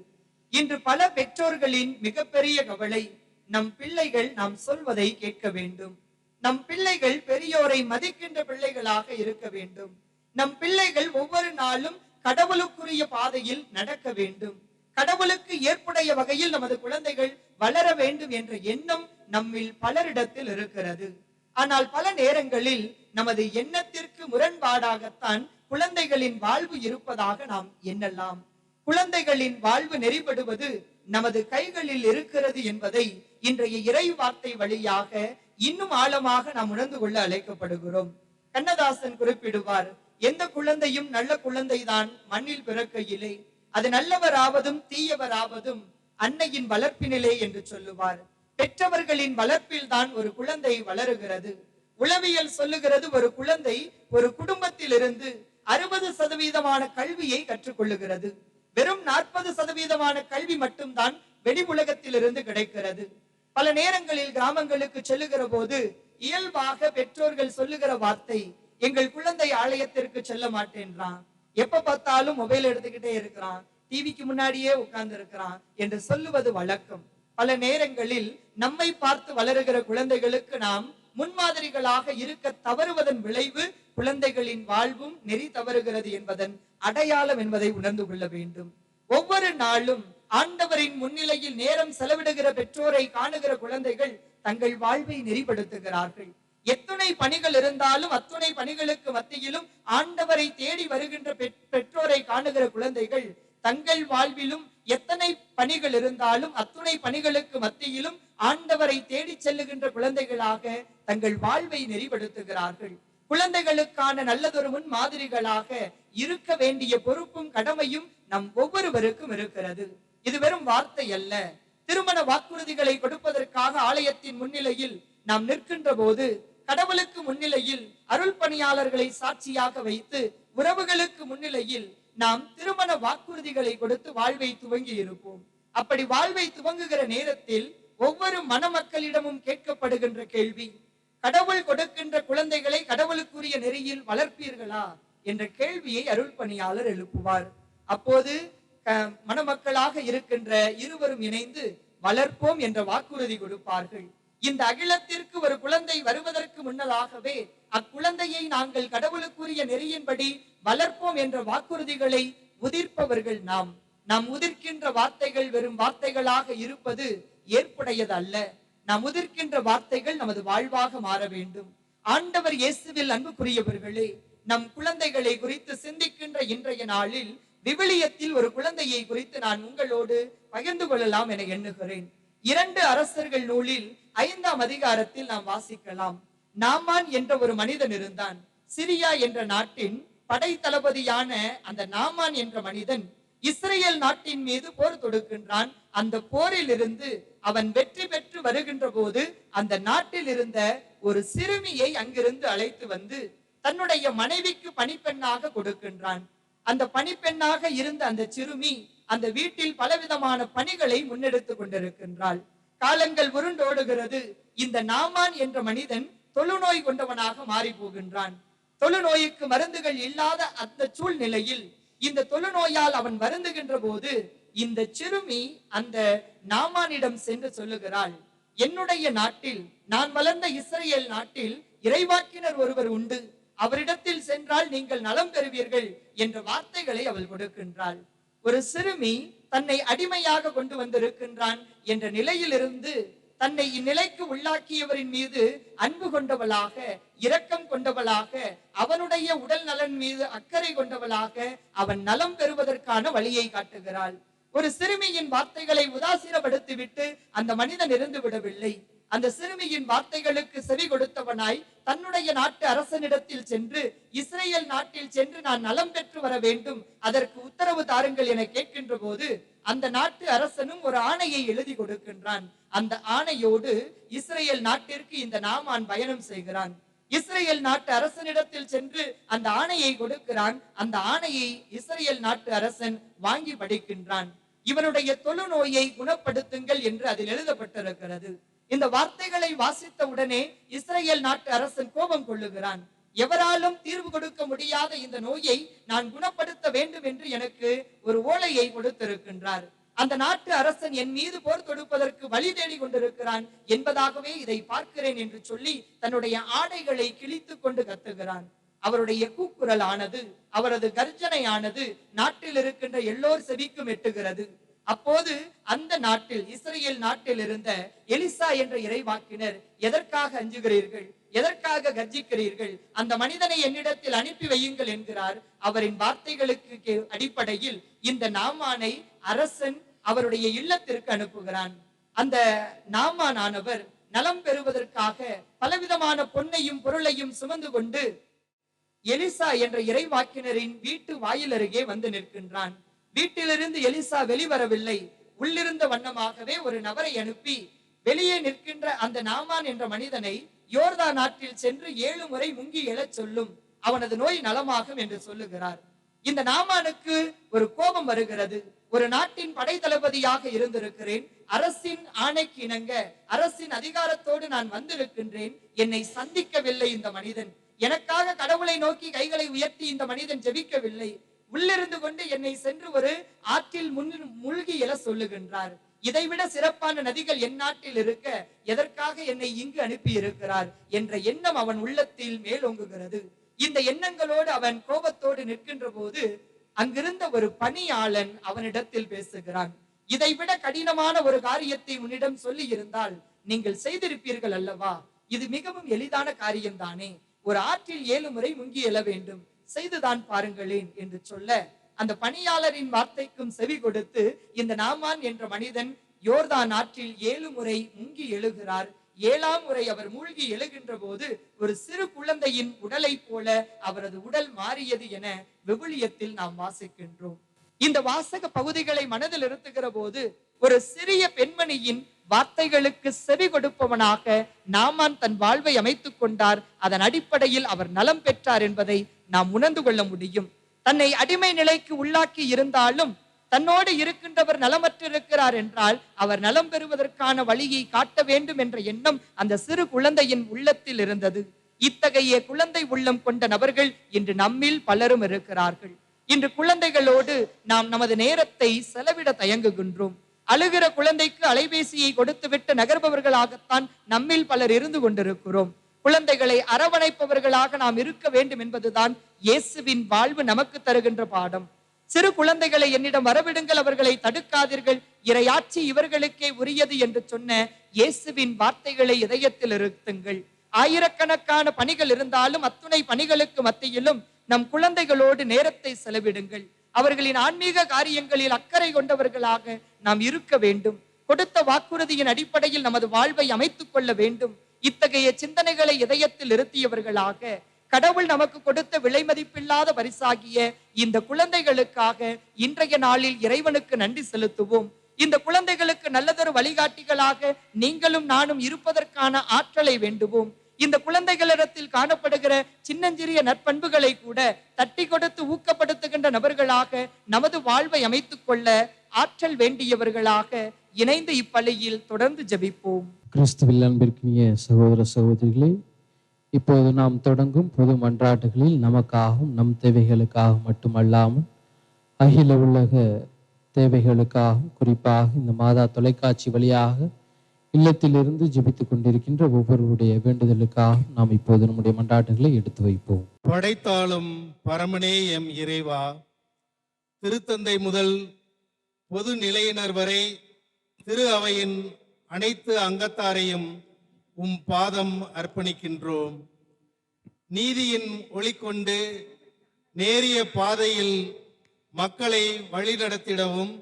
இன்று பல பெற்றோர்களின் மிகப்பெரிய கவலை, நம் பிள்ளைகள் நாம் சொல்வதை கேட்க வேண்டும், நம் பிள்ளைகள் பெரியோரை மதிக்கின்ற பிள்ளைகளாக இருக்க வேண்டும், நம் பிள்ளைகள் ஒவ்வொரு நாளும் கடவுளுக்குரிய பாதையில் நடக்க வேண்டும், கடவுளுக்கு ஏற்புடைய வகையில் நமது குழந்தைகள் வளர வேண்டும் என்ற எண்ணம் நம்மில் பலரிடத்தில் இருக்கிறது. ஆனால் பல நேரங்களில் நமது எண்ணத்திற்கு முரண்பாடாகத்தான் குழந்தைகளின் வாழ்வு இருப்பதாக நாம் எண்ணலாம். குழந்தைகளின் வாழ்வு நெறிப்படுவது நமது கைகளில் இருக்கிறது என்பதை இன்றைய இறை வார்த்தை வழியாக இன்னும் ஆழமாக நாம் உணர்ந்து கொள்ள அழைக்கப்படுகிறோம். கண்ணதாசன் குறிப்பிடுவார், எந்த குழந்தையும் நல்ல குழந்தைதான் மண்ணில் பிறக்கையிலே, அது நல்லவராவதும் தீயவராவதும் அன்னையின் வளர்ப்பினிலே என்று சொல்லுவார். பெற்றவர்களின் வளர்ப்பில் தான் ஒரு குழந்தை வளருகிறது. உளவியல் சொல்லுகிறது, ஒரு குழந்தை ஒரு குடும்பத்தில் இருந்து 60% கல்வியை கற்றுக்கொள்ளுகிறது. வெறும் 40% கல்வி மட்டும்தான் வெளி உலகத்தில் இருந்து கிடைக்கிறது. பல நேரங்களில் கிராமங்களுக்கு செல்லுகிற போது இயல்பாக பெற்றோர்கள் சொல்லுகிற வார்த்தை, எங்கள் குழந்தை ஆலயத்திற்கு செல்ல மாட்டேன்றான், எப்ப பார்த்தாலும் மொபைல் எடுத்துக்கிட்டே இருக்கிறான், டிவிக்கு முன்னாடியே உட்கார்ந்து இருக்கிறான் என்று சொல்லுவது வழக்கம். பல நேரங்களில் நம்மை பார்த்து வளருகிற குழந்தைகளுக்கு நாம் முன்மாதிரிகளாக இருக்க தவறுவதன் விளைவு குழந்தைகளின் வாழ்வும் நெறி தவறுகிறது என்பதன் அடையாளம் என்பதை உணர்ந்து கொள்ள வேண்டும். ஒவ்வொரு நாளும் ஆண்டவரின் முன்னிலையில் நேரம் செலவிடுகிற பெற்றோரை காணுகிற குழந்தைகள் தங்கள் வாழ்வை நெறிப்படுத்துகிறார்கள். எத்துணை பணிகள் இருந்தாலும் அத்துணை பணிகளுக்கு மத்தியிலும் ஆண்டவரை தேடி வருகின்ற பெற்றோரை காணுகிற குழந்தைகள் தங்கள் வாழ்விலும் எத்தனை பணிகள் இருந்தாலும் அத்துணை பணிகளுக்கு மத்தியிலும் ஆண்டவரை தேடி செல்லுகின்ற குழந்தைகளாக தங்கள் வாழ்வை நெறிப்படுத்துகிறார்கள். குழந்தைகளுக்கான நல்லதொரு முன் மாதிரிகளாக இருக்க வேண்டிய பொறுப்பும் கடமையும் நம் ஒவ்வொருவருக்கும் இருக்கிறது. இது வெறும் வார்த்தை அல்ல. திருமண வாக்குறுதிகளை கொடுப்பதற்காக ஆலயத்தின் முன்னிலையில் நாம் நிற்கின்ற போது கடவுளுக்கு முன்னிலையில் அருள் பணியாளர்களை சாட்சியாக வைத்து உறவுகளுக்கு முன்னிலையில் நாம் திருமண வாக்குறுதிகளை கொடுத்து வாழ்வை துவங்கி இருப்போம். அப்படி வாழ்வை துவங்குகிற நேரத்தில் ஒவ்வொரு மணமக்களிடமும் கேட்கப்படுகின்ற கேள்வி, கடவுள் கொடுக்கின்ற குழந்தைகளை கடவுளுக்குரிய நெறியில் வளர்ப்பீர்களா என்ற கேள்வியை அருள் பணியாளர் எழுப்புவார். அப்போது மணமக்களாக இருக்கின்ற இருவரும் இணைந்து வளர்ப்போம் என்ற வாக்குறுதி கொடுப்பார்கள். இந்த அகிலத்திற்கு ஒரு குழந்தை வருவதற்கு முன்னதாகவே அக்குழந்தையை நாங்கள் கடவுளுக்குரிய நெறியின்படி வளர்ப்போம் என்ற வாக்குறுதிகளை உதிர்ப்பவர்கள் நாம். நாம் உதிர்க்கின்ற வார்த்தைகள் வெறும் வார்த்தைகளாக இருப்பது ஏற்புடையது அல்ல. நாம் உதிர்க்கின்ற வார்த்தைகள் நமது வாழ்வாக மாற வேண்டும். ஆண்டவர் இயேசுவில் அன்புக்குரியவர்களே, நம் குழந்தைகளை குறித்து சிந்திக்கின்ற இன்றைய நாளில் விவிலியத்தில் ஒரு குழந்தையை குறித்து நான் உங்களோடு பகிர்ந்து கொள்ளலாம் என எண்ணுகிறேன். 2 அரசர்கள் நூலில் 5ஆம் அதிகாரத்தில் நாம் வாசிக்கலாம். நாமான் என்ற ஒரு மனிதன் இருந்தான். சிரியா என்ற நாட்டின் படை தளபதியான அந்த நாமான் என்ற மனிதன் இஸ்ரேல் நாட்டின் மீது போர் தொடுக்கின்றான். அந்த போரில் இருந்து அவன் வெற்றி பெற்று வருகின்ற போது அந்த நாட்டில் இருந்த ஒரு சிறுமியை அங்கிருந்து அழைத்து வந்து தன்னுடைய மனைவிக்கு பணிப்பெண்ணாக கொடுக்கின்றான். அந்த பணிப்பெண்ணாக இருந்த அந்த சிறுமி அந்த வீட்டில் பலவிதமான பணிகளை முன்னெடுத்து கொண்டிருக்கின்றாள். காலங்கள் உருண்டோடுகிறது. இந்த நாமான் என்ற மனிதன் தொழுநோய் கொண்டவனாக மாறி போகின்றான். தொழுநோய்க்கு மருந்துகள் இல்லாத அந்த சூழ்நிலையில் இந்த தொழுநோயால் அவன் வருந்துகின்ற போது இந்த சிறுமி அந்த நாமானிடம் சென்று சொல்லுகிறாள், என்னுடைய நாட்டில், நான் வளர்ந்த இஸ்ரேல் நாட்டில் இறைவாக்கினர் ஒருவர் உண்டு, அவரிடத்தில் சென்றால் நீங்கள் நலம் பெறுவீர்கள் என்ற வார்த்தைகளை அவள் கொடுக்கின்றாள். ஒரு சிறுமி தன்னை அடிமையாக கொண்டு வந்திருக்கின்றான் என்ற நிலையிலிருந்து தன்னை இந்நிலைக்கு உள்ளாக்கியவரின் மீது அன்பு கொண்டவளாக, இரக்கம் கொண்டவளாக, அவனுடைய உடல் நலன் மீது அக்கறை கொண்டவளாக அவன் நலம் பெறுவதற்கான வழியை காட்டுகிறாள். ஒரு சிறுமியின் வார்த்தைகளை உதாசீனப்படுத்திவிட்டு அந்த மனிதன் இருந்து விடவில்லை. அந்த சிறுமியின் வார்த்தைகளுக்கு செவி கொடுத்தவனாய் தன்னுடைய நாட்டு அரசனிடத்தில் சென்று, இஸ்ரேல் நாட்டில் சென்று நான் நலம் பெற்று வர வேண்டும், அதற்கு உத்தரவு தாருங்கள் என கேட்கின்ற போது அந்த நாட்டு அரசனும் ஒரு ஆணையை எழுதி கொடுக்கின்றான். அந்த ஆணையோடு இஸ்ரேல் நாட்டிற்கு இந்த நாமான் பயணம் செய்கிறான். இஸ்ரேல் நாட்டு அரசனிடத்தில் சென்று அந்த ஆணையை கொடுக்கிறான். அந்த ஆணையை இஸ்ரேல் நாட்டு அரசன் வாங்கி படிக்கின்றான். இவனுடைய தொழுநோயை குணப்படுத்துங்கள் என்று அதில் எழுதப்பட்டிருக்கிறது. இந்த வார்த்தைகளை வாசித்த உடனே இஸ்ரேல் நாட்டு அரசன் கோபம் கொள்ளுகிறான். எவராலும் தீர்வு கொடுக்க முடியாத இந்த நோயை நான் குணப்படுத்த வேண்டும் என்று எனக்கு ஒரு ஓலையை கொடுத்திருக்கின்றார். அந்த நாட்டு அரசன் என் மீது போர் தொடுப்பதற்கு வழி தேடி கொண்டிருக்கிறான் என்பதாகவே இதை பார்க்கிறேன் என்று சொல்லி தன்னுடைய ஆடைகளை கிழித்துக் கொண்டு கத்துகிறான். அவருடைய கூக்குரல் ஆனது, அவரது கர்ஜனை ஆனது நாட்டில் இருக்கின்ற எல்லோர் செவிக்கும் எட்டுகிறது. அப்போது அந்த நாட்டில், இஸ்ரேல் நாட்டில் இருந்த எலிசா என்ற இறைவாக்கினர், எதற்காக அஞ்சுகிறீர்கள், எதற்காக கர்ஜிக்கிறீர்கள், அந்த மனிதனை என்னிடத்தில் அனுப்பி வையுங்கள் என்கிறார். அவரின் வார்த்தைகளுக்கு அடிப்படையில் இந்த நாமானை அரசன் அவருடைய இல்லத்திற்கு அனுப்புகிறான். அந்த நாமானானவர் நலம் பெறுவதற்காக பலவிதமான பொன்னையும் பொருளையும் சுமந்து கொண்டு எலிசா என்ற இறைவாக்கினரின் வீட்டு வாயில் அருகே வந்து நிற்கின்றான். வீட்டிலிருந்து எலிசா வெளிவரவில்லை. உள்ளிருந்த வண்ணமாகவே ஒரு நபரை அனுப்பி வெளியே நிற்கின்ற அந்த நாமான் என்ற மனிதனை யோர்தா நாட்டில் சென்று 7 முறை முங்கி எழச் சொல்லும், அவனது நோய் நலமாகும் என்று சொல்லுகிறார். இந்த நாமானுக்கு ஒரு கோபம் வருகிறது. ஒரு நாட்டின் படை தளபதியாக இருந்திருக்கிறேன், அரசின் ஆணைக்கு இணங்க அரசின் அதிகாரத்தோடு நான் வந்திருக்கின்றேன், என்னை சந்திக்கவில்லை இந்த மனிதன், எனக்காக கடவுளை நோக்கி கைகளை உயர்த்தி இந்த மனிதன் ஜெபிக்கவில்லை, உள்ளிருந்து கொண்டு என்னை சென்று ஒரு ஆற்றில் மூழ்கி எழ சொல்லுகின்றார். இதைவிட சிறப்பான நதிகள் என் நாட்டில் இருக்க எதற்காக என்னை இங்கு அனுப்பி இருக்கிறார் என்ற எண்ணம் அவன் உள்ளத்தில் மேலோங்குகிறது. இந்த எண்ணங்களோடு அவன் கோபத்தோடு நிற்கின்ற போது அங்கிருந்த ஒரு பணியாளன் அவனிடத்தில் பேசுகிறான். இதைவிட கடினமான ஒரு காரியத்தை உன்னிடம் சொல்லி இருந்தால் நீங்கள் செய்திருப்பீர்கள் அல்லவா, இது மிகவும் எளிதான காரியம்தானே, ஒரு ஆற்றில் 7 முறை முங்கி எழ வேண்டும், செய்துதான் பாருங்களேன் என்று சொல்ல, அந்த பணியாளரின் வார்த்தைக்கும் செவி கொடுத்து இந்த நாமான் என்ற மனிதன் யோர்தான் ஆற்றில் 7 முறை முங்கி எழுகிறார். 7ஆம் முறை அவர் மூழ்கி எழுகின்ற போது ஒரு சிறு குழந்தையின் உடலை போல அவரது உடல் மாறியது என விவிலியத்தில் நாம் வாசிக்கின்றோம். இந்த வாசக பகுதிகளை மனதில் இருத்துகிற போது ஒரு சிறிய பெண்மணியின் வார்த்தைகளுக்கு செவி கொடுப்பவனாக நாமான் தன் வாழ்வை அமைத்துக் கொண்டார். அதன் அடிப்படையில் அவர் நலம் பெற்றார் என்பதை நாம் உணர்ந்து கொள்ள முடியும். தன்னை அடிமை நிலைக்கு உள்ளாக்கி இருந்தாலும் தன்னோடு இருக்கின்றவர் நலமற்றிருக்கிறார் என்றால் அவர் நலம் பெறுவதற்கான வழியை காட்ட வேண்டும் என்ற எண்ணம் அந்த சிறு குழந்தையின் உள்ளத்தில் இருந்தது. இத்தகைய குழந்தை உள்ளம் கொண்ட நபர்கள் இன்று நம்மில் பலரும் இருக்கிறார்கள். இன்று குழந்தைகளோடு நாம் நமது நேரத்தை செலவிட தயங்குகின்றோம். அழுகிற குழந்தைக்கு அலைபேசியை கொடுத்துவிட்டு நகர்பவர்களாகத்தான் நம்மில் பலர் இருந்து கொண்டிருக்கிறோம். குழந்தைகளை அரவணைப்பவர்களாக நாம் இருக்க வேண்டும் என்பதுதான் இயேசுவின் வாழ்வு நமக்கு தருகின்ற பாடம். சிறு குழந்தைகளை என்னிடம் வரவிடுங்கள், அவர்களை தடுக்காதீர்கள், இறையாட்சி இவர்களுக்கே உரியது என்று சொன்ன இயேசுவின் வார்த்தைகளை இதயத்தில் இருத்துங்கள். ஆயிரக்கணக்கான பணிகள் இருந்தாலும் அத்துணை பணிகளுக்கு மத்தியிலும் நம் குழந்தைகளோடு நேரத்தை செலவிடுங்கள். அவர்களின் ஆன்மீக காரியங்களில் அக்கறை கொண்டவர்களாக நாம் இருக்க வேண்டும். கொடுத்த வாக்குறுதியின் அடிப்படையில் நமது வாழ்வை அமைத்துக் கொள்ள வேண்டும். இத்தகைய சிந்தனைகளை இதயத்தில் இருத்தியவர்களாக கடவுள் நமக்கு கொடுத்த விலை மதிப்பில்லாத பரிசாகிய இந்த குழந்தைகளுக்காக இன்றைய நாளில் இறைவனுக்கு நன்றி செலுத்துவோம். இந்த குழந்தைகளுக்கு நல்லதொரு வழிகாட்டிகளாக நீங்களும் நானும் இருப்பதற்கான ஆற்றலை வேண்டுவோம். இந்த குழந்தைகளிடத்தில் காணப்படுகிற சின்னஞ்சிறிய நற்பண்புகளை கூட தட்டி கொடுத்து ஊக்கப்படுத்துகின்ற நபர்களாக நமது வாழ்வை அமைத்துக் கொள்ள ஆற்றல் வேண்டியவர்களாக இணைந்து இப்பள்ளியில் தொடர்ந்து ஜெபிப்போம். கிறிஸ்துவில் அன்பிற்கினிய சகோதர சகோதரிகளே, இப்போது நாம் தொடங்கும் பொது மன்றாட்டுகளில் நமக்காகவும் நம் தேவைகளுக்காகவும் மட்டுமல்லாமல் அகில உலக தேவைகளுக்காகவும், குறிப்பாக இந்த மாதா தொலைக்காட்சி வழியாக இல்லத்திலிருந்து ஜெபித்துக் கொண்டிருக்கின்ற ஒவ்வொருவருடைய வேண்டுதலுக்காக நாம் இப்போது நம்முடைய மன்றாட்டுகளை எடுத்து வைப்போம். படைத்தாளும் பரமனே எம் இறைவா, திருத்தந்தை முதல் பொது நிலையினர் வரை திரு அவையின் அனைத்து அங்கத்தாரையும் உம் பாதம் அர்ப்பணிக்கின்றோம். நீதியின் ஒளி கொண்டு நேரிய பாதையில் மக்களை வழிநடத்திடவும்,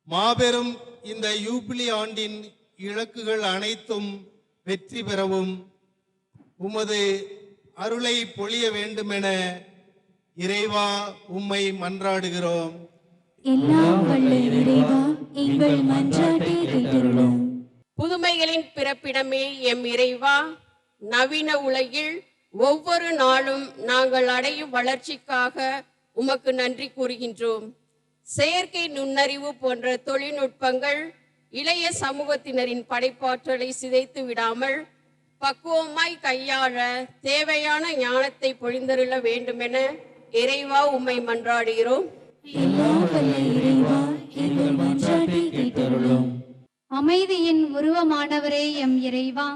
மாபெரும் இந்த யூபிலி ஆண்டின் இலக்குகள் அனைத்தும் வெற்றி பெறவும் உமது அருளை பொழிய வேண்டுமென இறைவா உம்மை மன்றாடுகிறோம். எல்லாம் வல்ல இறைவா, எங்கள் மன்றாட்டை கேட்டருளும். புதுமைகளின் பிறப்பிடமே எம் இறைவா, நவீன உலகில் ஒவ்வொரு நாளும் நாங்கள் அடையும் வளர்ச்சிக்காக உமக்கு நன்றி கூறுகின்றோம். செயற்கை நுண்ணறிவு போன்ற தொழில்நுட்பங்கள் இளைய சமூகத்தினரின் படைப்பாற்றலை சிதைத்து விடாமல் பக்குவமாய் கையாள தேவையான ஞானத்தை பொழிந்தருள வேண்டுமென இறைவா உம்மை மன்றாடுகிறோம். எல்லாம் வல்ல இறைவா, எங்கள் மன்றாட்டை கேட்டருளும். அமைதியின் உருவமானவரே எம் இறைவா,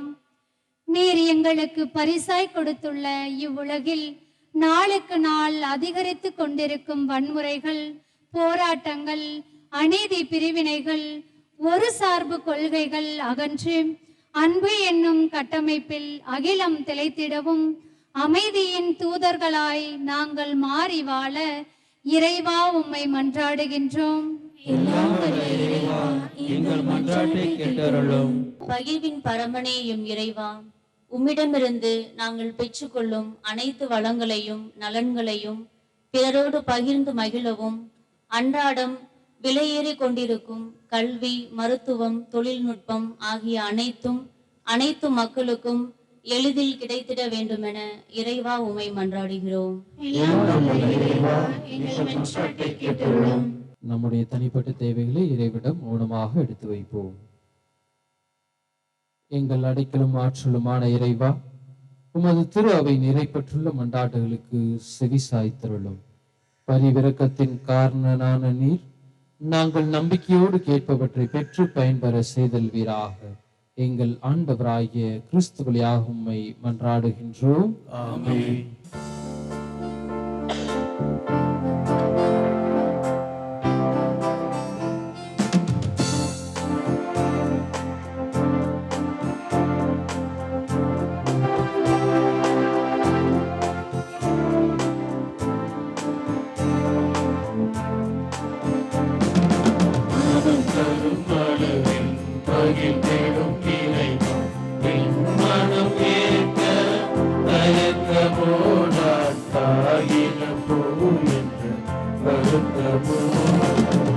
நீர் எங்களுக்கு பரிசாய் கொடுத்துள்ள இவ்வுலகில் நாளுக்கு நாள் அதிகரித்து கொண்டிருக்கும் வன்முறைகள், போராட்டங்கள், அநீதி பிரிவினைகள், ஒரு சார்பு கொள்கைகள் அகன்று அன்பு என்னும் கட்டமைப்பில் அகிலம் திளைத்திடவும் அமைதியின் தூதர்களாய் நாங்கள் மாறி வாழ இறைவா உம்மை மன்றாடுகின்றோம். எல்லாம் வல்ல இறைவா, எங்கள் மன்றாட்டை கேட்டருளும். பகிர்வின் பரமனே எம் இறைவா, உம்மிடமிருந்து நாங்கள் பெற்றுக்கொள்ளும் அனைத்து வளங்களையும் நலன்களையும் பிறரோடு பகிர்ந்து மகிழவும், அன்றாடம் விலையேறி கொண்டிருக்கும் கல்வி, மருத்துவம், தொழில்நுட்பம் ஆகிய அனைத்து மக்களுக்கும் எளிதில் கிடைத்திட வேண்டுமென இறைவா உம்மை மன்றாடுகிறோம். நம்முடைய தனிப்பட்ட தேவைகளை இறைவிடம் மௌனமாக எடுத்து வைப்போம். எங்கள் அடைக்கலும் ஆற்றலுமான இறைவா, உமது திரு அவை நிறைப்பற்றுள்ள மன்றாட்டுகளுக்கு செவி சாய்த்தருளும். பரிவிரக்கத்தின் காரணனான நீர் நாங்கள் நம்பிக்கையோடு கேட்பவற்றை பெற்று பயன்பெற செய்தல்வீராக. எங்கள் ஆண்டவராகிய கிறிஸ்து வழியாக உம்மை மன்றாடுகின்றோம். ஆமென்.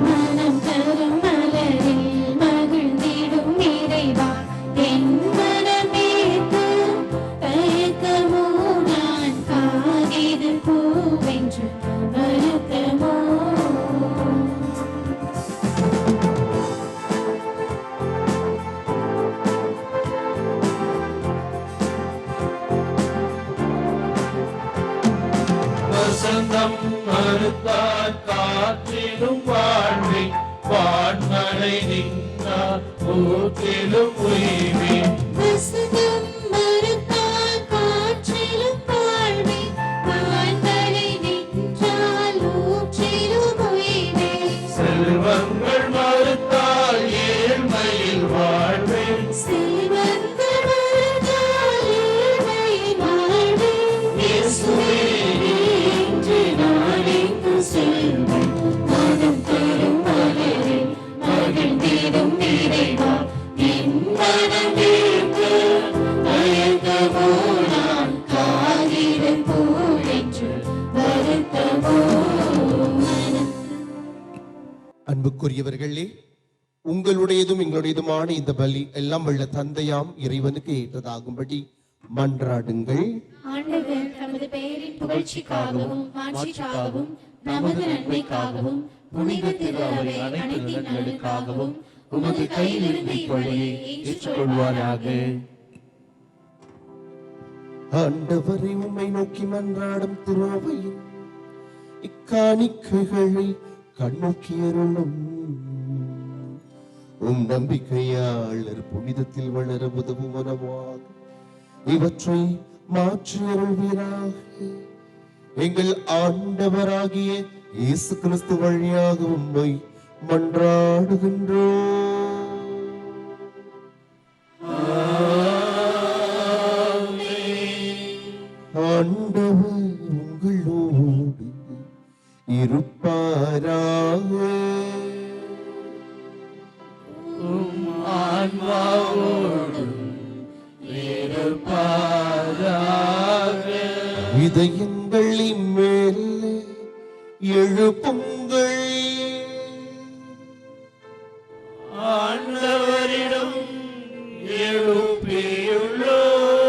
மனம் தரும் மலரில் மகிழ்ந்திடும் இறைவா, என் மனமேற்கு தயக்கமோ, நான் காகித பூவென்று வருத்தமோ. வசந்தம் மறுத்தார் காற்றிலும் வாழ்வை, வான்மழை நின்றார் ஊற்றிலும் உய்வே. வசந்தம் மறுத்தால் காற்றிலும் வாழ்வே, வான்மழை நின்றால் ஊற்றிலும் உய்வே. செல்வங்கள் மறுத்தால் ஏழ்மையில் வாழ்வே. செல்வங்கள் மறுத்தால் ஏழ்மையில் வாழ்வே. இயேசுவே, இன்று நான் எங்கு செல்வேன்? மனம் தரும் மலரில் மகிழ்ந்திடும் இறைவா, என் மனமேற்கு தயக்கமோ, நான் காகிதப் பூவென்று வருத்தமோ. அன்புக்குரியவர்களே, உங்களுடையதும் எங்களுடையதுமான இந்த பலி எல்லாம் வல்ல தந்தையாம் இறைவனுக்கு ஏற்றதாகும்படி மன்றாடுங்கள். ஆண்டவர் தமது பெயரின் புகழ்ச்சிக்காகவும் மாட்சிக்காகவும் நமது நன்மைக்காகவும் புனித திரு அவை அனைத்து நலன்களுக்காகவும் உமது கையிலிருந்து இப்பொழுது ஏற்றுக்கொள்வாராக. ஆண்டவரை உம்மை நோக்கி மன்றாடும் திருவையின் இக்காணிக்கைகளை கண்ணோக்கி அருளும். உம் நம்பிக்கையாளர் புனிதத்தில் வளர உதவுவனவாக இவற்றை மாற்றி அருள்வீராக. எங்கள் ஆண்டவராகிய இயேசு கிறிஸ்து வழியாக உம்மை மன்றாடுகின்றோம். ஆண்டவர் உங்களோடு இருப்பாராக. ஆன்மாவோடும் இருப்பாராக. இதயங்களின் மேலே எழுப்புங்கள். ஆண்டவரிடம் எழுப்பியுள்ளோம்.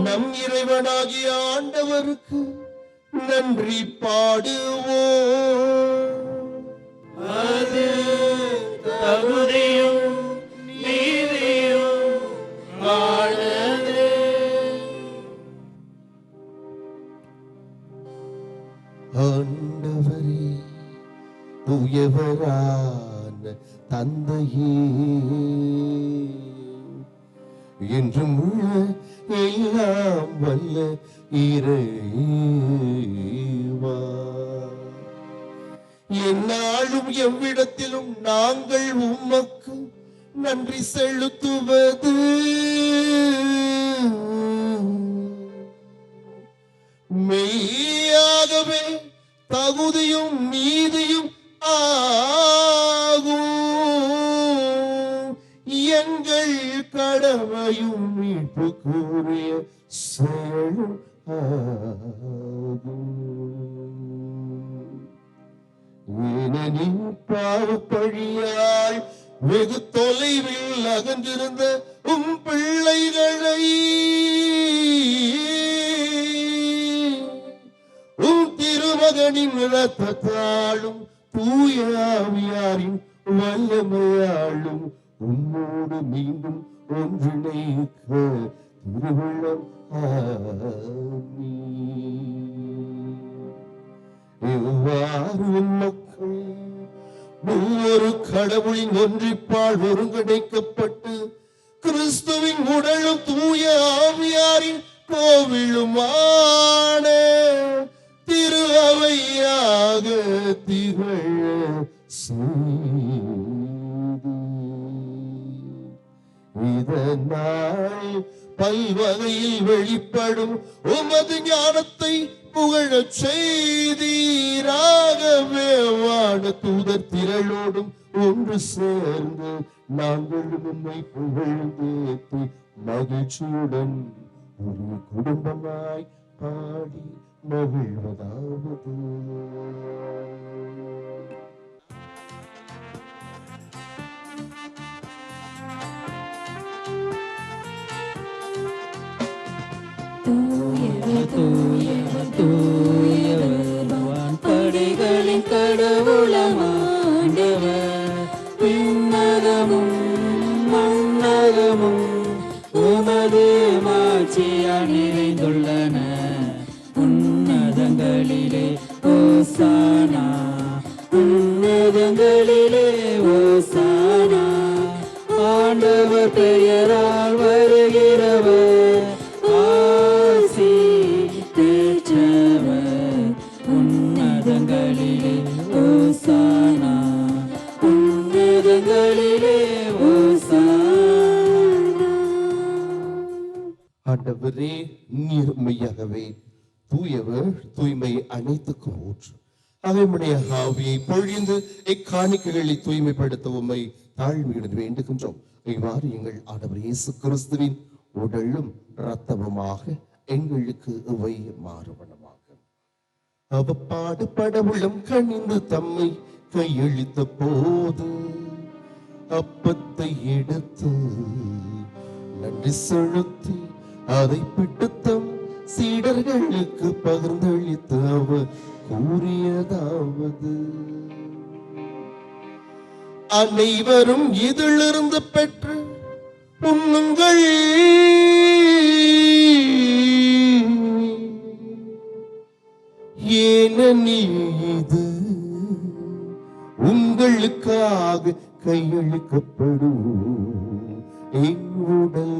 நம் இறைவனாகிய ஆண்டவருக்கு நன்றி பாடுவோம். அது தகுதியும் நீதியும் ஆனது. ஆண்டவரே, தூயவரான தந்தையே, என்றும் உள்ள எல்லாம் வல்ல இறைவா, எந்நாளும் எவ்விடத்திலும் நாங்கள் உமக்கு நன்றி செலுத்துவது மெய்யாகவே தகுதியும் நீதியும் ஆகும். எங்கள் கடமையும் மீட்புக்குரிய செயலும் ஆகும். ஏனெனில் பாவப்பழியால் வெகு தொலைவில் அகன்றிருந்த உம் பிள்ளைகளை உம் திருமகனின் இரத்தத்தாலும் தூய ஆவியாரின் வல்லமையாலும் உம்மோடு மீண்டும் ஒன்றிணைக்க திருவுள்ளம் இவ்வாறு மக்கள் ஒவ்வொரு கடவுளின் ஒன்றிப்பால் ஒருங்கிணைக்கப்பட்டு கிறிஸ்துவின் உடலும் தூய ஆவியாரின் கோவிலுமான திரு அவையாக திகழ இதனால் பல்வகையில் வெளிப்படும் உமது ஞானத்தை புகழச் செய்தீராகவே. வான தூதர் திரளோடும் ஒன்று சேர்ந்து நாங்கள் உம்மை புகழ்ந்தேத்தி மகிழ்ச்சியுடன் ஒரு குடும்பமாய் பாடி மகிழ்வதாவது. படைகளின் கடவுளமாண்டவர், விண்ணகமும் மண்ணகமும் உமது மாட்சியால் நிறைந்துள்ளன. உன்னதங்களிலே ஓசானா, உன்னதங்களிலே ஓசானா. ஆண்டவர் பெயரால் வருகிறவர் ஆசி பெற்றவர். உன்னதங்களிலே ஓசானா, உன்னதங்களிலே ஓசானா. ஆண்டவரே, நீர் மெய்யாகவே தூயவர், தூய்மை அனைத்துக்கும் ஊற்று. அவனுடைய ஆவியை பொழிந்து இக்காணிக்கைகளை தூய்மைப்படுத்த உம்மை தாழ்மையுடன் வேண்டுகின்றோம். இவ்வாறு எங்கள் ஆண்டவர் இயேசு கிறிஸ்துவின் உடலும் இரத்தமுமாக எங்களுக்கு இவை மாறுவனமாக. அவ பாடுபட உள்ளம் கனிந்து தம்மை கையளித்த போது அப்பத்தை எடுத்து நன்றி செலுத்தி அதை பிட்டு தம் சீடர்களுக்கு பகிர்ந்தளித்து அவர் கூறியதாவது: அனைவரும் இதிலிருந்து பெற்று உண்ணுங்கள். ஏனெனில் இது உங்களுக்காக கையளிக்கப்படும் என் உடல்.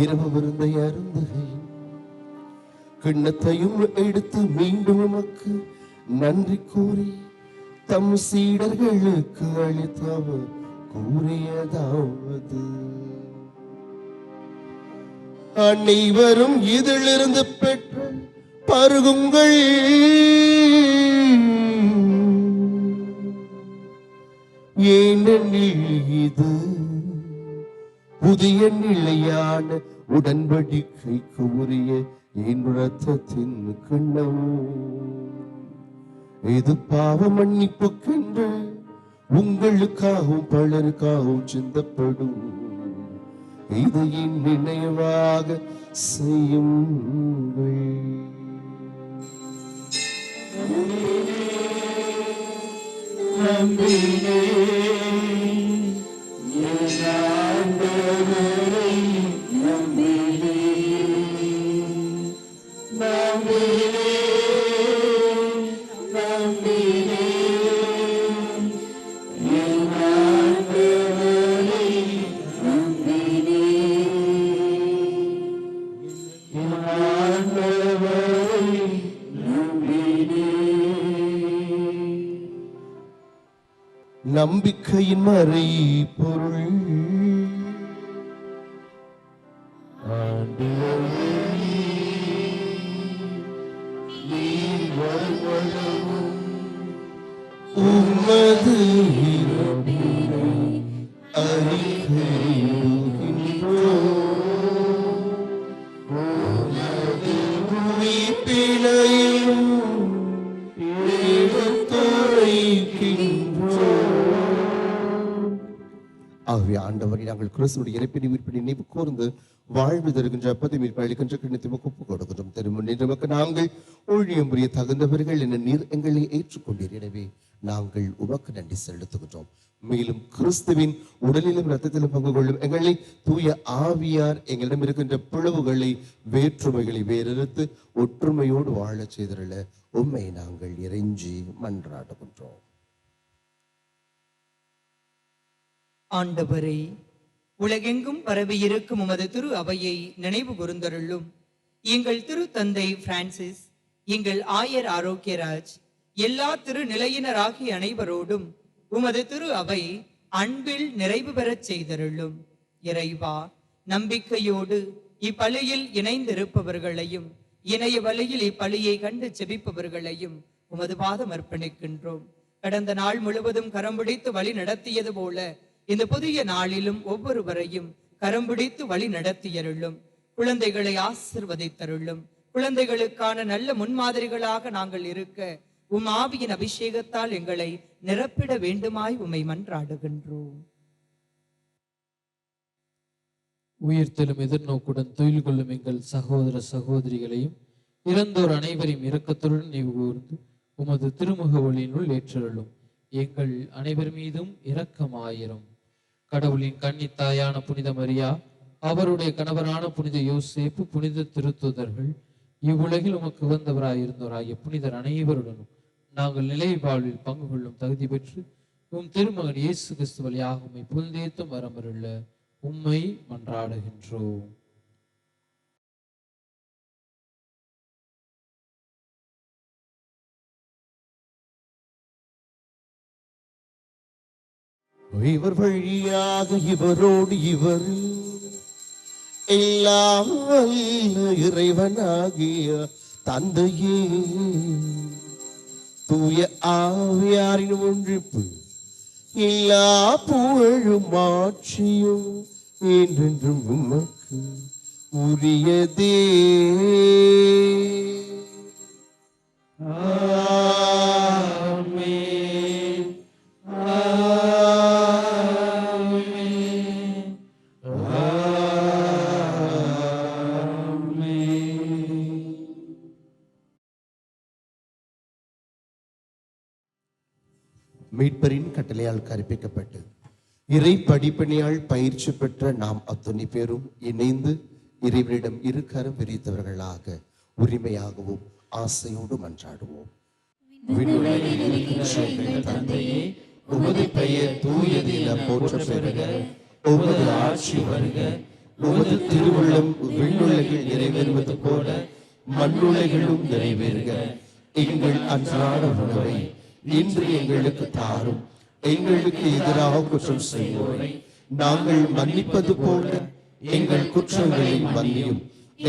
இரவு விருந்தை அருந்துகையும் கிண்ணத்தையும் எடுத்து மீண்டும் உமக்கு நன்றி கூறி தம் சீடர்களுக்கு அளித்தவர் கூறியதாவது, அனைவரும் இதிலிருந்து பெற்று பருகுங்கள். ஏனெனில் இது புதிய நிலையான உடன்படிக்கைக்கு உரிய என் இரத்தத்தின் கிண்ணம். இது பாவ மன்னிப்புக்கென்று உங்களுக்காகவும் பலருக்காகவும் சிந்தப்படும். இதை என் நினைவாக செய்யுங்கள். நம்பிக்கையின் மறை பொருள். உமது ஆகவே ஆண்டவரை நாங்கள் கிறிஸ்துவுடைய இறைப்பினை மீட்பினை நினைவு கூர்ந்து வாழ்வு தருகின்ற அப்பத்தை மீட்பு அளிக்கின்ற கிண்ணத்தை ஒப்பு கொடுக்கின்றோம். திருமுன் நமக்கு நாங்கள் ஊழியம் புரிய தகுந்தவர்கள் என நீர் எங்களை ஏற்றுக்கொண்டீர். எனவே நாங்கள் உமக்கு நன்றி செலுத்துகின்றோம். மேலும் கிறிஸ்துவின் உடலிலும் இரத்தத்திலும் பங்கு கொள்ளும் எங்களை தூய ஆவியார் எங்களிடம் இருக்கின்ற பிளவுகளை வேற்றுமைகளை வேறறுத்து ஒற்றுமையோடு வாழச் செய்திருள்ள உம்மை நாங்கள் இறைஞ்சி மன்றாடுகின்றோம். ஆண்டவரே, உலகெங்கும் பரவி இருக்கும் உமது திரு அவையை நினைவு கூர்ந்தருளும். எங்கள் திரு தந்தை பிரான்சிஸ், எங்கள் ஆயர் ஆரோக்கியராஜ், எல்லா திரு நிலையினராகிய அனைவரோடும் உமது திரு அவை அன்பில் நிறைவு பெறச் செய்தருளும். இறைவா, நம்பிக்கையோடு இப்பலியில் இணைந்திருப்பவர்களையும் இணைய வழியில் இப்பலியை கண்டு செபிப்பவர்களையும் உமது பாதம் அர்ப்பணிக்கின்றோம். கடந்த நாள் முழுவதும் கரம் பிடித்து வழி நடத்தியது போல இந்த புதிய நாளிலும் ஒவ்வொருவரையும் கரம் பிடித்து வழி நடத்தியருளும். குழந்தைகளை ஆசிர்வதித்தருளும். குழந்தைகளுக்கான நல்ல முன்மாதிரிகளாக நாங்கள் இருக்க உம் ஆவியின் அபிஷேகத்தால் எங்களை நிரப்பிட வேண்டுமாய் உம்மை மன்றாடுகின்றோம். உயிர்த்தெழும் எதிர்நோக்குடன் தொழில் கொள்ளும் எங்கள் சகோதர சகோதரிகளையும் இறந்தோர் அனைவரையும் இரக்கத்துடன் நினைவு கூர்ந்து உமது திருமுக ஒளியினுள் ஏற்றருளும். எங்கள் அனைவர் மீதும் இரக்கமாயிரும். கடவுளின் கன்னித்தாயான புனித மரியா, அவருடைய கணவரான புனித யோசேப்பு, புனித திருத்தூதர்கள், இவ்வுலகில் உமக்கு உகந்தவராயிருந்தோராகிய புனிதர் அனைவருடனும் நாங்கள் நிலை வாழ்வில் பங்கு கொள்ளும் தகுதி பெற்று உம் திருமகன் இயேசு கிறிஸ்து வழியாக உம்மை புகழ்ந்தேத்தும் வரமருள உம்மை மன்றாடுகின்றோம். இவர் வழியாக இவரோடு இவர் எல்லாம் வல்ல இறைவனாகிய தந்தையே, தூய ஆவியாரின் ஒன்றிப்பு எல்லா புகழும் ஆட்சியும் என்றென்றும் உமக்கு உரியதே. ஆமென். ஆமென். ஆமென். மீட்பரின் கட்டளையால் கற்பிக்கப்பட்டு இறை படிப்பணியால் பயிற்சி பெற்ற நாம் அத்துணை பேரும் இணைந்து இறைவனிடம் இரு கரம் விரித்தவர்களாக உரிமையாகவும் ஆசையோடு மன்றாடுவோம். விண்ணுலகில் இருக்கின்ற எங்கள் தந்தையே, உமது பெயர் தூயது என போற்ற பெறுக. உமது ஆட்சி வருக. உமது திருவுள்ளம் விண்ணுலகில் நிறைவேறுவது போல மண்ணுலகிலும் நிறைவேறுக. எங்கள் அன்றாட உணவை இன்று எங்களுக்கு தாரும். எங்களுக்கு எதிராக குற்றம் செய்வோரை நாங்கள் மன்னிப்பது போல எங்கள் குற்றங்களை மன்னியும்.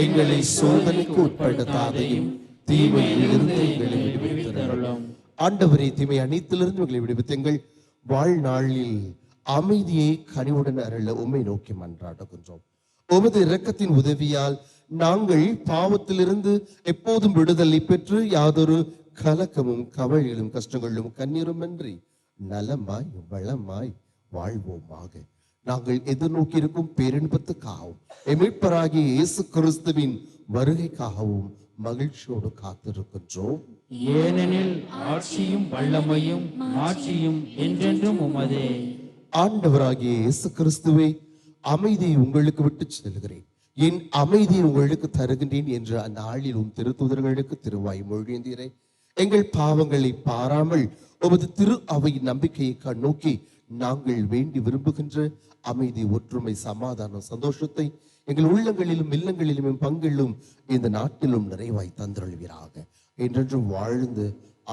எங்களை சோதனைக்கு உட்படுத்தாதையும் தீமையில் இருந்து எங்களை விடுவித்தருளும். ஆண்டவரே, தீமை அனைத்திலிருந்து எங்களை விடுவித்து எங்கள் வாழ்நாளில் அமைதியை கனிவுடன் அருள உம்மை நோக்கி மன்றாடுகின்றோம். உமது இரக்கத்தின் உதவியால் நாங்கள் பாவத்திலிருந்து எப்போதும் விடுதலை பெற்று யாதொரு கலக்கமும் கவலைகளும் கஷ்டங்களும் கண்ணீருமின்றி நலமாய் வளமாய் வாழ்வோமாக. நாங்கள் எதிர்நோக்கி இருக்கும் பேரின்பத்துக்காகவும் மீட்பராகிய இயேசு கிறிஸ்துவின் வருகைக்காகவும் மகிழ்ச்சியோடு காத்திருக்கின்றோம். ஏனெனில் ஆட்சியும் வல்லமையும் மாட்சியும் என்றென்றும் உமதே. ஆண்டவராகிய இயேசு கிறிஸ்துவே, அமைதியை உங்களுக்கு விட்டு செல்கிறேன், என் அமைதியை உங்களுக்கு தருகின்றேன் என்று அந்நாளில் திருத்தூதர்களுக்கு திருவாய் மொழியந்தீரே. எங்கள் பாவங்களை பாராமல் உமது திரு அவை நம்பிக்கையை கண்ணோக்கி நாங்கள் வேண்டி விரும்புகின்ற அமைதி, ஒற்றுமை, சமாதானம், சந்தோஷத்தை எங்கள் உள்ளங்களிலும் இல்லங்களிலும் பங்கிலும் இந்த நாட்டிலும் நிறைவாய் தந்தருள்வீராக. என்றென்றும் வாழ்ந்து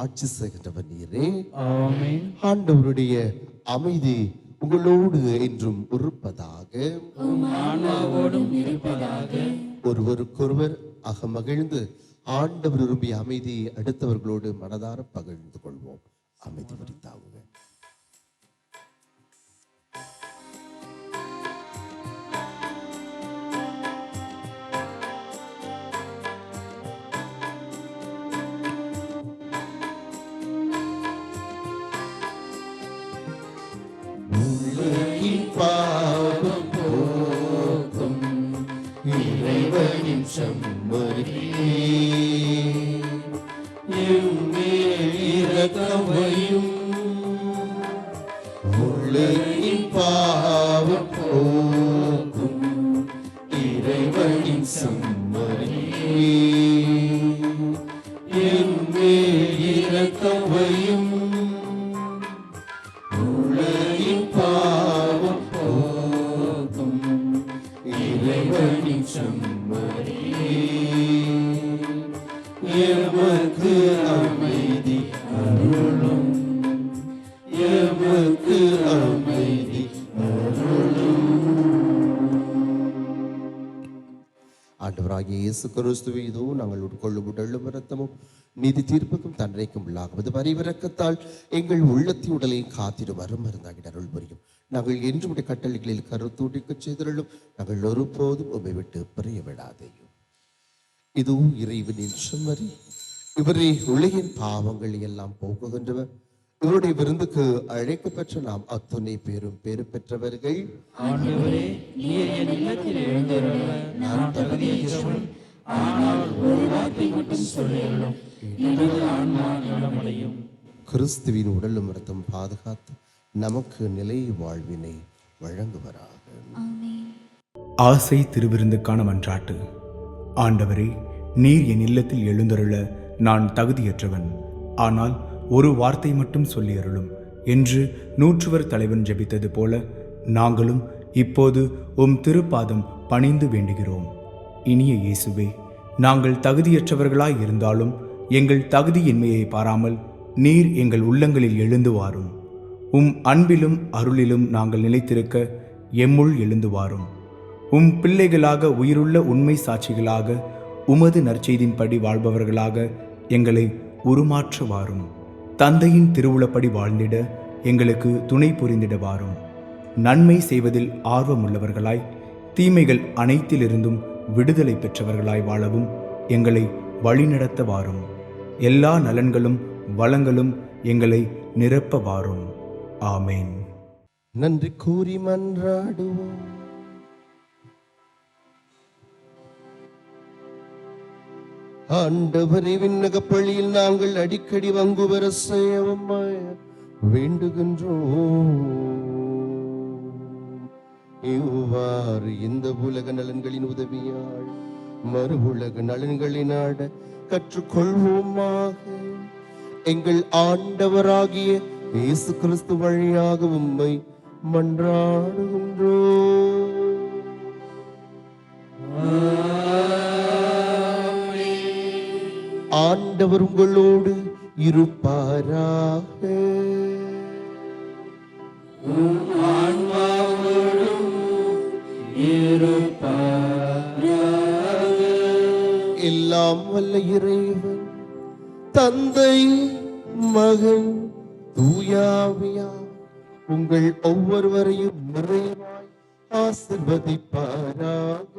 ஆட்சி செய்கின்றவர் நீரே. ஆமென். ஆண்டவருடைய அமைதி உங்களோடு என்றும் இருப்பதாக. ஆன்மாவோடும் இருப்பதாக. ஒருவருக்கொருவர் அகமகிழ்ந்து ஆண்டவர் விரும்பிய அமைதியை அடுத்தவர்களோடு மனதார பகிர்ந்து கொள்வோம். அமைதி வரித்தாவுக. பாவம் போக்கும் இறைவனின் சம்மதியே, எம்மேல் இரக்கமையும். உலகின் பாவம் போக்கும் இறைவனின் சம்மதியே, எம்மேல் இரக்கமையும். எமக்கு அமைதி அருளும், எமக்கு அமைதி அருளும். ஆண்டவராகிய இயேசு கிறிஸ்துவே, இதோ நாங்கள் உட்கொள்ளும் உடலும் இரத்தமும் நீதி தீர்ப்புக்கும் தண்டனைக்கும் உள்ளாகுவது பரிவிரக்கத்தால் எங்கள் உள்ளத்தி உடலை காத்திடு வரும் மருந்தாகிட அருள் புரியும். நாங்கள் என்று உடைய கட்டளைகளில் கருத்தூட்டிக்க செய்தருளும். நாங்கள் ஒருபோதும் உம்மை விட்டு பிரிய விடாதேயும். இது இறைவனின் செம்மறி, இவரே உலகின் பாவங்களை எல்லாம் போக்குகின்றவர். இவருடைய விருந்துக்கு அழைக்கப்பெற்ற நாம் அத்துணை பேரும் பேறு பெற்றவர்கள். ஆண்டவரே, நீர் என் இல்லத்தில் எழுந்தருள நான் தகுதியற்றவன். ஆனால் ஒரு வார்த்தை மட்டும் சொல்லியருளும், எனது ஆன்மா நலமடையும். கிறிஸ்துவின் உடலும் இரத்தம் பாதுகாத்து நமக்கு நிலை வாழ்வினை வழங்குவராக. ஆசை திருவிருந்துக்கான மன்றாட்டு. ஆண்டவரே, நீர் என் இல்லத்தில் எழுந்தருள நான் தகுதியற்றவன். ஆனால் ஒரு வார்த்தை மட்டும் சொல்லியருளும் என்று நூற்றுவர் தலைவன் ஜெபித்தது போல நாங்களும் இப்போது உம் திருப்பாதம் பணிந்து வேண்டுகிறோம். இனிய இயேசுவே, நாங்கள் தகுதியற்றவர்களாய் இருந்தாலும் எங்கள் தகுதியின்மையை பாராமல் நீர் எங்கள் உள்ளங்களில் எழுந்து வாரும். உம் அன்பிலும் அருளிலும் நாங்கள் நிலைத்திருக்க எம்முள் எழுந்து வாரும். உம் பிள்ளைகளாக, உயிருள்ள உண்மை சாட்சிகளாக, உமது நற்செய்தின்படி வாழ்பவர்களாக எங்களை உருமாற்ற வாரும். தந்தையின் திருவுளப்படி வாழ்ந்திட எங்களுக்கு துணை புரிந்திட வாரும். நன்மை செய்வதில் ஆர்வமுள்ளவர்களாய் தீமைகள் அனைத்திலிருந்தும் விடுதலை பெற்றவர்களாய் வாழவும் எங்களை வழிநடத்த வாரும். எல்லா நலன்களும் வளங்களும் எங்களை நிரப்ப வாரும். ஆமேன். நன்றி கூறி மன்றாடுவோம். ஆண்டவரே, விண்ணக பள்ளியில் நாங்கள் அடிக்கடி பங்கு பெற செய்யவும் வேண்டுகின்றோம். இவ்வாறு இந்த உலக நலன்களின் உதவியால் மறு உலக நலன்களை நாட கற்றுக்கொள்வோமாக. எங்கள் ஆண்டவராகிய இயேசு கிறிஸ்து வழியாக உம்மை மன்றாடுகின்றோம். ஆண்டவர் உங்களோடு இருப்பாராக. எல்லாம் வல்ல இறைவன் தந்தை, மகன், தூயாவியார் உங்கள் ஒவ்வொருவரையும் நிறைவாய் ஆசீர்வதிப்பாராக.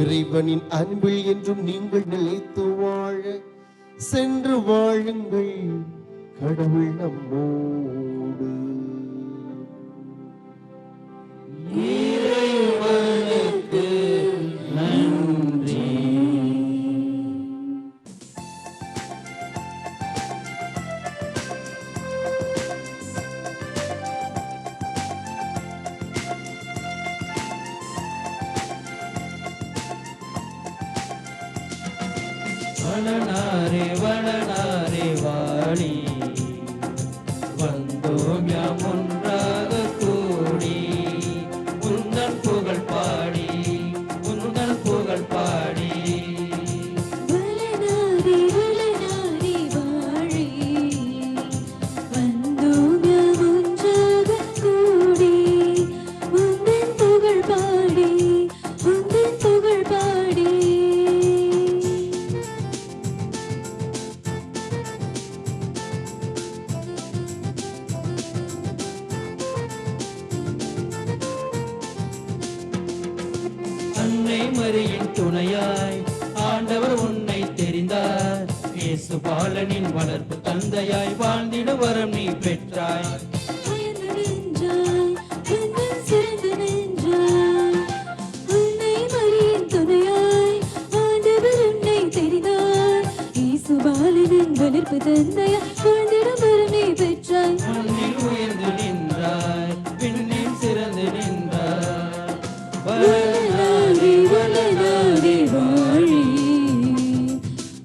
இறைவனின் அன்பில் என்றும் நீங்கள் நிலைத்து வாழ சென்று வாழுங்கள். கடவுள் நம்மோடு. இறைவனுக்கு நன்றி. வளனாரே வளனாரே வாழி வந்தோம் யாம் ஒன்றாக கூடி உந்தன் புகழ் பாடி உந்தன் புகழ் பாடி. வளனாரே வளனாரே வாழி வந்தோம் யாம் ஒன்றாக கூடி உந்தன் புகழ் பாடி உந்தன் புகழ் பாடி. அன்னை மரியின் துணையாய் ஆண்டவர் உன்னை தெரிந்தார். இயேசு பாலனின் வளர்ப்பு தந்தையாய் வாழ்ந்திட வரம் நீ பெற்றாய். உயர்ந்து நின்றாய், உந்தன் சிறந்து நின்றாய். அன்னை மரியின் துணையாய் ஆண்டவர் உன்னை தெரிந்தார். இயேசு பாலனின் வளர்ப்பு தந்தையாய் வாழ்ந்திட வரம் நீ பெற்றாய். மண்ணில் உயர்ந்து நின்றாய், விண்ணில் சிறந்து நின்றாய். வளனாரே வளனாரே வாழி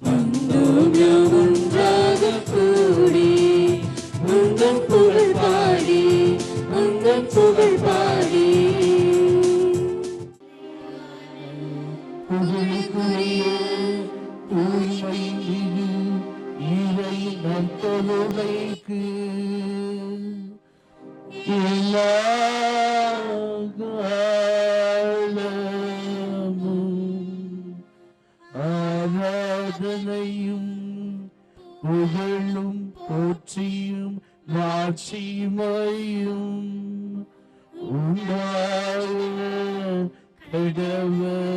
வந்தோம் யாம் ஒன்றாக கூடி உந்தன் புகழ் பாடி உந்தன் புகழ் பாடி. புகழுக்குரிய தூய்மை இறை நற்கருணைக்கு எல்லா ஆராதனையும் புகழும் போற்றியும் மாட்சிமையும் உண்டாக கடவுள்.